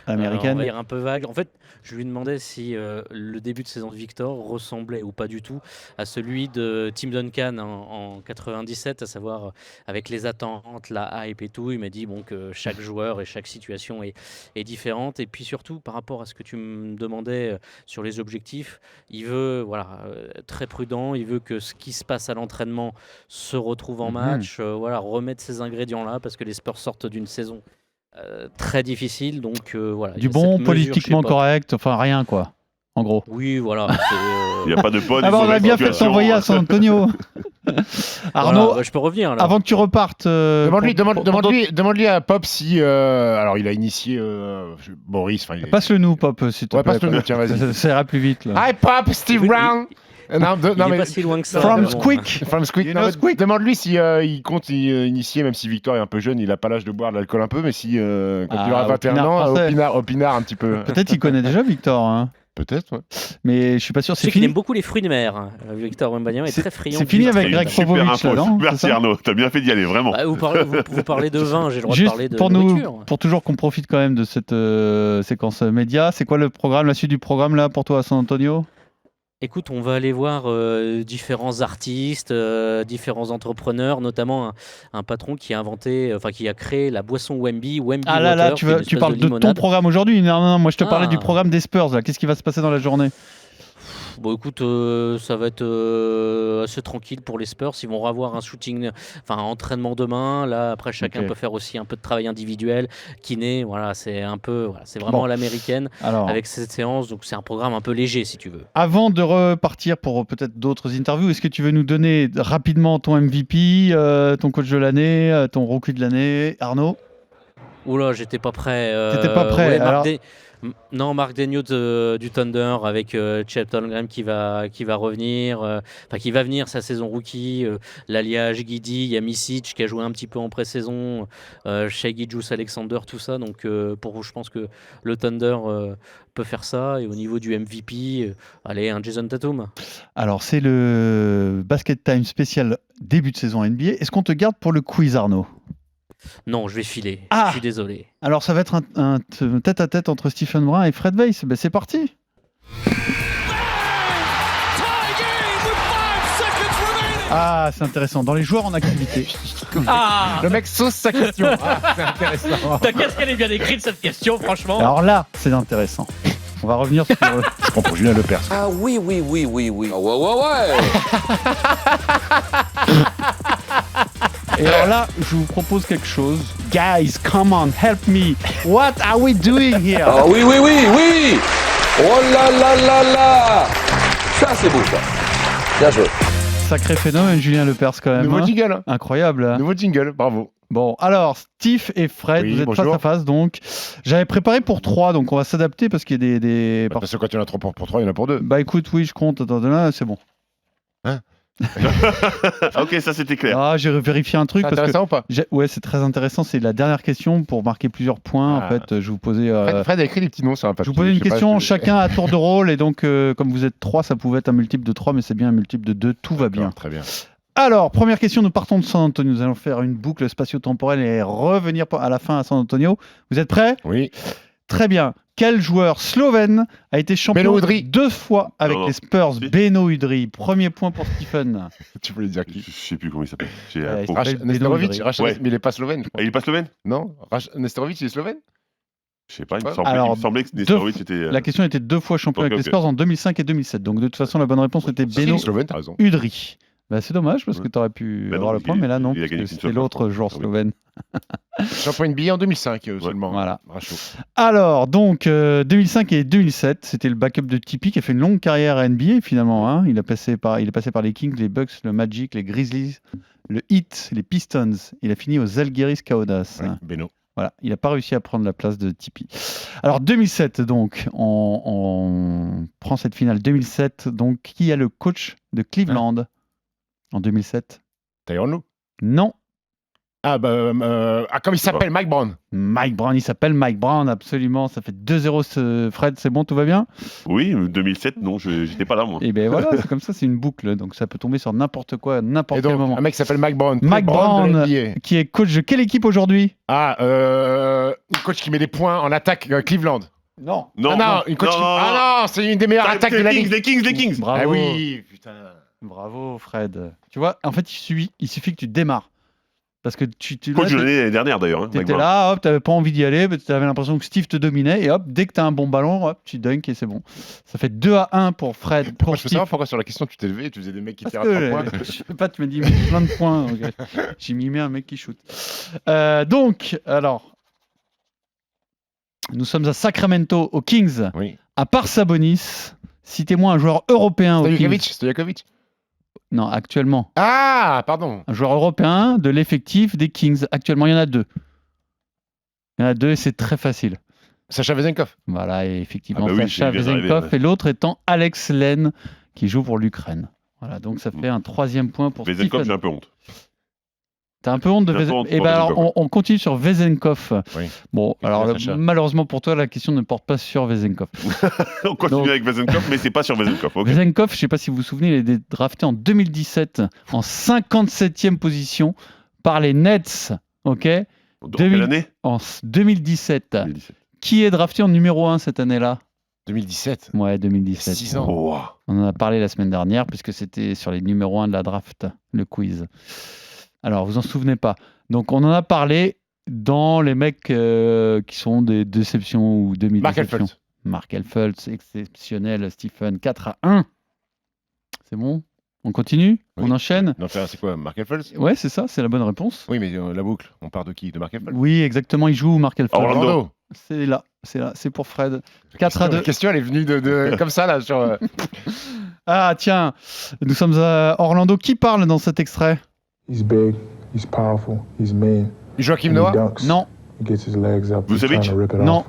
américaine, un peu vague. En fait, je lui demandais si le début de saison de Victor ressemblait ou pas du tout à celui de Tim Duncan en 97, à savoir avec les attentes, la hype et tout. Il m'a dit que chaque joueur et chaque situation est différente. Et puis surtout, par rapport à ce que tu me demandais sur les objectifs, il veut très prudent, il veut que ce qui se passe à l'entraînement se retrouve en match. Remettre ces ingrédients-là parce que les Spurs sortent d'une saison très difficile. Donc du bon, politiquement correct, enfin rien quoi, en gros. Oui, voilà. Il n'y a pas de bonne. On a bien fait de t'envoyer à San Antonio. Arnaud, je peux revenir là. Avant que tu repartes. Demande-lui à Pop si. Alors, il a initié Boris. Passe-le nous, Pop, s'il te plaît. Passe-le nous, tiens, vas-y. Ça ira plus vite. Là. Hi, Pop, Steve Brown. Il est pas si loin que ça. From Squeak. Demande-lui si il compte initier, même si Victor est un peu jeune, il a pas l'âge de boire de l'alcool un peu, mais si quand il aura 21 ans, au pinard un petit peu. Peut-être qu'il connaît déjà Victor. Hein. Peut-être, ouais. Mais je suis pas sûr. C'est fini. Il aime beaucoup les fruits de mer. Victor Wembanyama est très friand. C'est fini avec Greg Popovich là, non? Merci Arnaud, t'as bien fait d'y aller, vraiment. Vous parlez de vin, j'ai le droit de parler de nourriture. Pour toujours qu'on profite quand même de cette séquence média, c'est quoi le programme, la suite du programme là pour toi à San Antonio? Écoute, on va aller voir différents artistes, différents entrepreneurs, notamment un patron qui a créé la boisson Wemby Ah là là, tu parles de ton programme aujourd'hui. Non, moi je te parlais du programme des Spurs. Qu'est-ce qui va se passer dans la journée? Bon, écoute, ça va être assez tranquille pour les Spurs. Ils vont avoir un shooting, enfin un entraînement demain. Là, après, chacun Ok. peut faire aussi un peu de travail individuel, kiné. Voilà, c'est un peu, voilà, c'est vraiment Bon. à l'américaine Alors, avec cette séance. Donc, c'est un programme un peu léger, si tu veux. avant de repartir pour peut-être d'autres interviews, est-ce que tu veux nous donner rapidement ton MVP, ton coach de l'année, ton rookie de l'année, Arnaud? Oula, j'étais pas prêt. T'étais pas prêt, ouais, alors- Non, Mark Daigneault du Thunder avec Chet Holmgren qui va revenir, enfin qui va venir sa saison rookie, l'alliage Guidi, il y a Misic qui a joué un petit peu en pré-saison, Shai Gilgeous-Alexander, tout ça. Donc je pense que le Thunder peut faire ça. Et au niveau du MVP, allez, un Jason Tatum. Alors, c'est le Basket Time spécial début de saison NBA. Est-ce qu'on te garde pour le quiz, Arnaud? Non, je vais filer. Ah Je suis désolé. Alors, ça va être un tête-à-tête entre Stephen Brun et Fred Weiss. Ben, c'est parti. Ah, c'est intéressant. Dans les joueurs en activité. Ah, Le mec sauce sa question. Ah, c'est intéressant. qu'est-ce qu'elle est bien écrite cette question, franchement. Alors là, c'est intéressant. On va revenir sur... Je prends pour Julien Lepers. Ah oui, oui, oui, oui, oui. Ah ouais, ouais, ouais. Et alors là, je vous propose quelque chose. Guys, come on, help me. What are we doing here? Ah oui, oui, oui, oui. Oh là là là là. Ça, c'est beau, ça. Bien joué. Sacré phénomène, Julien Lepers, quand même. Nouveau hein. jingle. Hein. Incroyable. hein. Nouveau jingle, bravo. Bon, alors, Steve et Fred, Oui, vous êtes bonjour. face à face, donc. J'avais préparé pour 3, donc on va s'adapter parce qu'il y a des... Parce que quand il y en a 3 pour 3, il y en a pour 2. Bah écoute, oui, je compte. Attends, là, c'est bon. Ok, ça c'était clair. Ah, j'ai vérifié un truc C'est parce que... intéressant ou pas Ouais, c'est très intéressant. C'est la dernière question pour marquer plusieurs points. En Ah. fait, je vous posais... Fred a écrit des petits noms sur un Je papier. vous posais une sais pas, question, je- chacun à tour de rôle, et donc, comme vous êtes 3, ça pouvait être un multiple de 3, mais c'est bien un multiple de 2, tout va bien. D'accord, très bien. Alors, première question, nous partons de San Antonio. Nous allons faire une boucle spatio-temporelle et revenir à la fin à San Antonio. Vous êtes prêts? Oui. Très bien. Quel joueur slovène a été champion Beno Udrih. 2 fois avec Non, les Spurs? Si. Beno Udrih. Premier point pour Stephen. Tu voulais dire Je qui sais plus comment il s'appelle. J'ai Ouais, un il pauvre. s'appelle Beno Nestorovic. Udrih. Mais Ouais. il est pas slovène, je Ah, crois. il est pas slovène? Non Nestorovic, il est slovène? Je sais pas, il me Ouais. semblait, Alors, il me semblait que Nestorovic était. La question était 2 fois champion Ok, avec les ok. Spurs en 2005 et 2007. Donc, de toute façon, la bonne réponse était Si, il Beno est slovène, t'as raison. Udrih. Bah, c'est dommage parce que Ouais. tu aurais pu Bah non, avoir le il- point, mais là non, il a parce gagné que qu'une c'était seule fois, l'autre je crois. joueur Ah oui. slovène. Champion NBA en 2005 seulement. Voilà. Rachaud. Alors, donc, 2005 et 2007, c'était le backup de Tipeee qui a fait une longue carrière à NBA finalement. Hein. Il est passé par les Kings, les Bucks, le Magic, les Grizzlies, le Heat, les Pistons. Il a fini aux Zalgiris Kaunas. Ouais, hein. Beno. Voilà, il n'a pas réussi à prendre la place de Tipeee. Alors, 2007, donc, on prend cette finale 2007. Donc, qui est le coach de Cleveland en 2007? Tyronn Lue. Non. Comme il s'appelle, Mike Brown. Mike Brown, il s'appelle Mike Brown, absolument. Ça fait 2-0, Fred, c'est bon, tout va bien? Oui, 2007, non, j'étais pas là moi. Et bien voilà, c'est comme ça, c'est une boucle. Donc ça peut tomber sur n'importe quoi, n'importe Et quel donc, moment. un mec qui s'appelle Mike Brown. Mike de Brown, l'NBA. qui est coach de quelle équipe aujourd'hui? Un coach qui met des points en attaque, Cleveland. Non. Une coach c'est une des meilleures attaques de la ligue. Les Kings. Bravo. Ah oui, putain. Bravo, Fred. Tu vois, en fait, il suffit que tu démarres. Parce que tu Coach de l'année dernière d'ailleurs. Hein, Mike étais Brown. là, hop, t'avais pas envie d'y aller, tu avais l'impression que Steve te dominait, et hop, dès que t'as un bon ballon, hop, tu dunks et c'est bon. Ça fait 2-1 pour Fred, Pourquoi pour je peux Steve. savoir pourquoi sur la question tu t'es levé et tu faisais des mecs qui Parce tirent à 3 que, points. je sais pas, tu m'as dit mais plein de points. donc, j'ai mimé un mec qui shoot. Donc, alors, nous sommes à Sacramento, aux Kings. Oui. À part Sabonis, citez-moi un joueur européen aux Kings. Stojakovic. Non, actuellement. Ah, pardon. Un joueur européen de l'effectif des Kings. Actuellement, il y en a 2. Il y en a 2 et c'est très facile. Sacha Vezenkov. Voilà, et effectivement, Ah bah oui, Sacha il vient d'arriver, Vezenkov ouais. et l'autre étant Alex Len qui joue pour l'Ukraine. Voilà, donc ça fait un 3e point pour Vezenkov, j'ai Stephen. un peu honte. T'as un peu honte de J'ai un peu Vezenkov. honte Et pour ben alors, Vezenkov. on continue sur Vezenkov. Oui. Bon, Et alors Sacha. malheureusement pour toi, la question ne porte pas sur Vezenkov. On continue Donc- avec Vezenkov, mais c'est pas sur Vezenkov. Ok. Vezenkov, je ne sais pas si vous vous souvenez, il a été drafté en 2017 en 57e position par les Nets. Ok, Dans quelle année en 2017. 2017. Qui est drafté en numéro 1 cette année-là? 2017. Ouais, 2017. 6 ans. Oh, On en a parlé la semaine dernière puisque c'était sur les numéros 1 de la draft, le quiz. Alors, vous en souvenez pas. Donc, on en a parlé dans les mecs qui sont des déceptions ou Mark demi-déceptions. Elfelt. Mark Elfelt, exceptionnel, Stephen, 4-1. C'est bon? On continue? Oui. On enchaîne? Non, c'est quoi, Mark Feltz? Ouais, c'est ça, c'est la bonne réponse. Oui, mais la boucle, on part de qui? De Mark Feltz? Oui, exactement, il joue où, Mark Elford? Orlando. C'est là, c'est pour Fred. 4-2. La question, elle est venue de comme ça, là, sur... Ah, tiens, nous sommes à Orlando. Qui parle dans cet extrait? He's big, he's powerful, he's mean. Joachim He Noah? dunks. Non, He gets his legs up. He's Vucevic? trying to rip it Non. off.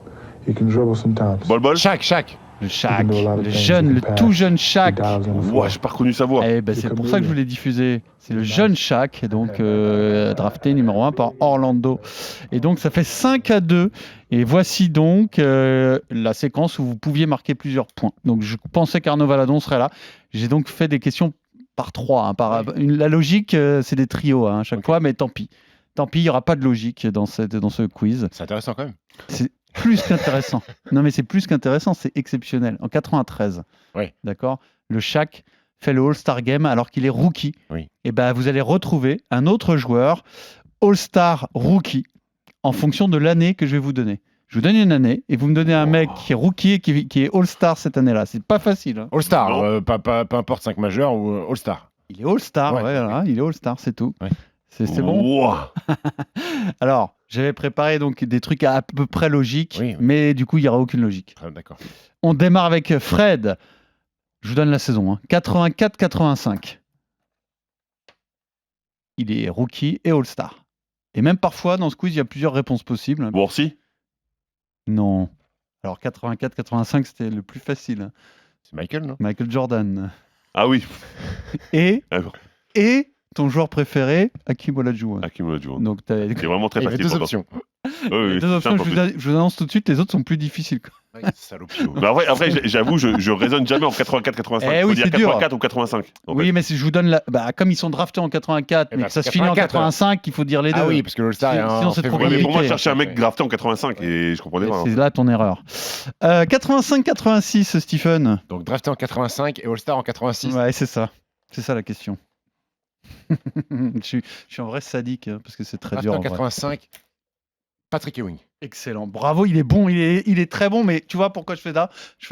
He can dribble sometimes. Bol. Shaq. le Shaq, le jeune, le tout jeune Shaq. Ouah, j'ai pas reconnu sa voix. Eh ben, c'est pour ça que je voulais diffuser. C'est le jeune Shaq, donc drafté numéro 1 par Orlando. Et donc ça fait 5-2. Et voici donc la séquence où vous pouviez marquer plusieurs points. Donc je pensais qu'Arnaud Valadon serait là. J'ai donc fait des questions par 3. La logique, c'est des trios à chaque fois, mais tant pis. Tant pis, il n'y aura pas de logique dans ce quiz. C'est intéressant quand même. C'est plus qu'intéressant. Non, mais c'est plus qu'intéressant, c'est exceptionnel. En 93, oui. D'accord, le Shaq fait le All-Star Game alors qu'il est rookie. Oui. Et ben, vous allez retrouver un autre joueur All-Star rookie en fonction de l'année que je vais vous donner. Je vous donne une année et vous me donnez un mec qui est rookie et qui est All-Star cette année-là. C'est pas facile. Hein. All-Star, peu importe 5 majeurs ou All-Star. Il est All-Star, ouais, voilà, il est All-Star, c'est tout. Ouais. C'est bon. Wow. Alors, j'avais préparé donc des trucs à peu près logiques, oui. mais du coup, il n'y aura aucune logique. Ah, d'accord. On démarre avec Fred. Je vous donne la saison. Hein. 84-85. Il est rookie et All-Star. Et même parfois, dans ce quiz, il y a plusieurs réponses possibles. Worthy? Non. Alors, 84-85, c'était le plus facile. Hein. C'est Michael, non? Michael Jordan. Ah oui. Et ton joueur préféré, Hakeem Olajuwon. Hakeem Olajuwon. Donc, c'est vraiment très facile. Il y avait deux options. Oui, deux options, je vous annonce tout de suite, les autres sont plus difficiles. Salopio. Bah après j'avoue, je raisonne jamais en 84-85. Eh oui, faut dire c'est dur. 84 ou 85. Oui, mais si je vous donne comme ils sont draftés en 84, mais que ça se finit en 85, il faut dire les deux. Ah oui, parce que l'All-Star est sinon c'est trop Ouais, mais pour moi, je compliqué. cherchais un mec drafté en 85 et je comprenais pas. C'est là ton erreur. 85-86, Stephen. Donc drafté en 85 et All-Star en 86. Ouais, c'est ça. C'est ça la question. je suis en vrai sadique parce que c'est très drafté dur. En 85, Patrick Ewing. Excellent, bravo, il est bon, il est très bon, mais tu vois pourquoi je fais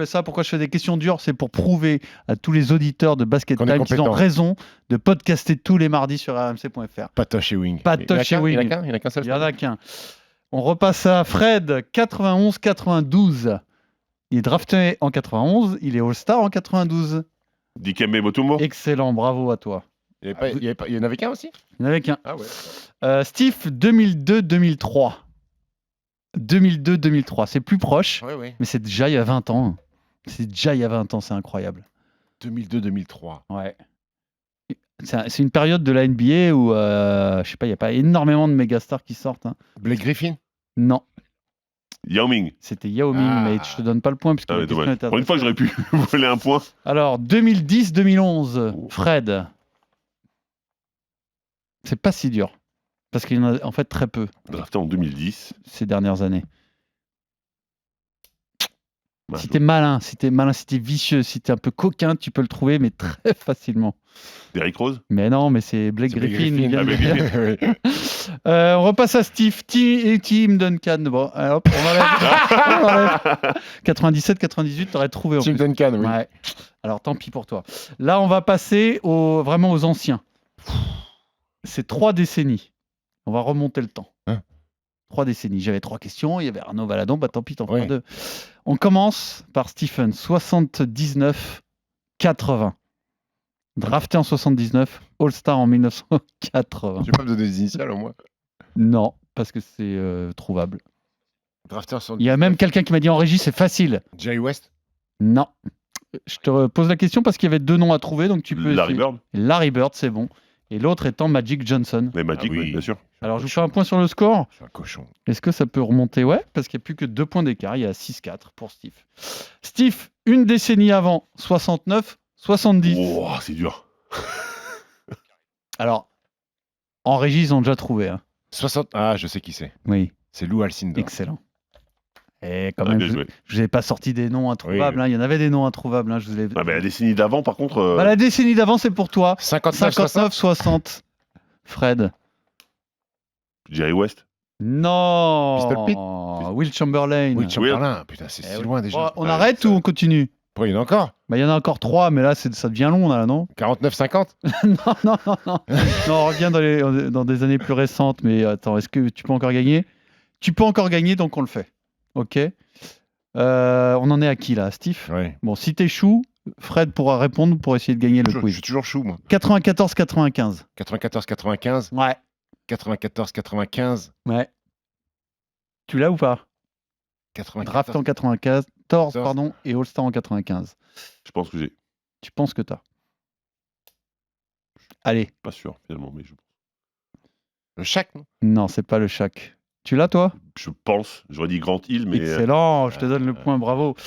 ça? Pourquoi je fais des questions dures? C'est pour prouver à tous les auditeurs de Basket Time qu'ils ont raison de podcaster tous les mardis sur rmc.fr. Patoche Ewing. Patoche Ewing. Il n'y en a qu'un seul. Il n'y en a qu'un. On repasse à Fred, 91-92. Il est drafté en 91, il est All-Star en 92. Dikembe Mutombo. Excellent, bravo à toi. Il y en avait qu'un aussi? Il y en avait qu'un. Ah ouais. Steve, 2002-2003. 2002-2003, c'est plus proche, mais c'est déjà il y a 20 ans. C'est déjà il y a 20 ans, c'est incroyable. 2002-2003. Ouais. C'est une période de la NBA où, je sais pas, il n'y a pas énormément de mégastars qui sortent. Hein. Blake Griffin? Non. Yao Ming. C'était Yao Ming, mais je te donne pas le point. Puisque pour une fois, j'aurais pu voler un point. Alors, 2010-2011, Fred. C'est pas si dur. Parce qu'il y en a en fait très peu. Drafté en 2010. Ces dernières années. Si t'es malin, si t'es vicieux, si t'es un peu coquin, tu peux le trouver, mais très facilement. Derrick Rose? Mais non, mais c'est Blake Griffin. Ah, on repasse à Steve et Tim Duncan. Bon, hop, on enlève. 97-98, t'aurais trouvé. Tim Duncan, oui. Ouais. Alors tant pis pour toi. Là, on va passer vraiment aux anciens. C'est 3 décennies. On va remonter le temps. 3 décennies. J'avais 3 questions. Il y avait Arnaud Valadon. Bah tant pis, t'en feras 2. On commence par Stephen. 79-80. Drafté en 79. All-Star en 1980. Tu peux me donner des initiales au moins? Non, parce que c'est trouvable. Drafté en 79. Il y a même quelqu'un qui m'a dit en régie, c'est facile. Jay West? Non. Je te pose la question parce qu'il y avait 2 noms à trouver. Donc tu peux. Larry Bird? Larry Bird, c'est bon. Et l'autre étant Magic Johnson. Mais Magic, oui, bien sûr. Alors, je vous fais un point sur le score. Je suis un cochon. Est-ce que ça peut remonter? Ouais, parce qu'il n'y a plus que 2 points d'écart. Il y a 6-4 pour Steve. Steve, une décennie avant, 69-70. Oh, c'est dur. Alors, en régie, ils ont déjà trouvé. Hein. 60... Ah, je sais qui c'est. Oui. C'est Lou Alcindor. Excellent. Et quand même, je ne vous ai pas sorti des noms introuvables. Oui. Hein. Il y en avait des noms introuvables. Hein. Je vous ai... Ah, la décennie d'avant, par contre. la décennie d'avant, c'est pour toi. 59-60. Fred. Jerry West? Non. Pistol Pete? Will Chamberlain. Will Chamberlain. Putain, c'est si loin déjà. On arrête ou on continue? Pourquoi il y en a encore? Bah, il y en a encore 3, mais là, ça devient long, là, non? 49-50? Non. Non, on revient dans des années plus récentes, mais attends, est-ce que tu peux encore gagner? Tu peux encore gagner, donc on le fait. Ok. On en est à qui, là, Steve? Ouais. Bon, si t'échoues, Fred pourra répondre pour essayer de gagner le Je quiz. suis toujours chou, moi. 94-95. 94-95? Ouais. 94-95? Ouais. Tu l'as ou pas? 94. Draft en 94, pardon, et All-Star en 95. Je pense que j'ai. Tu penses que t'as? Allez. Pas sûr, finalement, mais je... Le Shaq, non? Non, c'est pas le Shaq. Tu l'as, toi? Je pense. J'aurais dit Grant Hill, mais... Excellent, je te donne le point, bravo.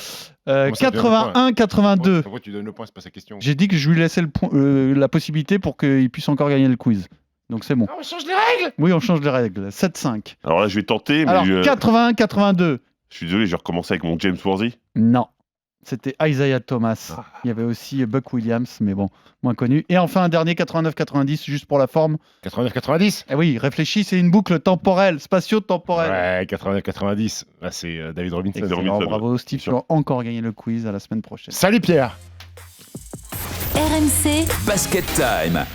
81-82. Pourquoi tu donnes le point? C'est pas sa question. J'ai dit que je lui laissais la possibilité pour qu'il puisse encore gagner le quiz. Donc c'est bon. On change les règles? Oui, on change les règles. 7-5. Alors là, je vais tenter, mais... Alors, 81-82. Je suis désolé, je vais recommencer avec mon James Worthy. Non. C'était Isaiah Thomas. Il y avait aussi Buck Williams, mais bon, moins connu. Et enfin, un dernier 89-90, juste pour la forme. 89-90? Eh oui, réfléchis, c'est une boucle temporelle, spatio-temporelle. Ouais, 89-90. Là, c'est David Robinson. Excellent, bravo Steve, tu vas encore gagner le quiz à la semaine prochaine. Salut Pierre. RMC Basket Time.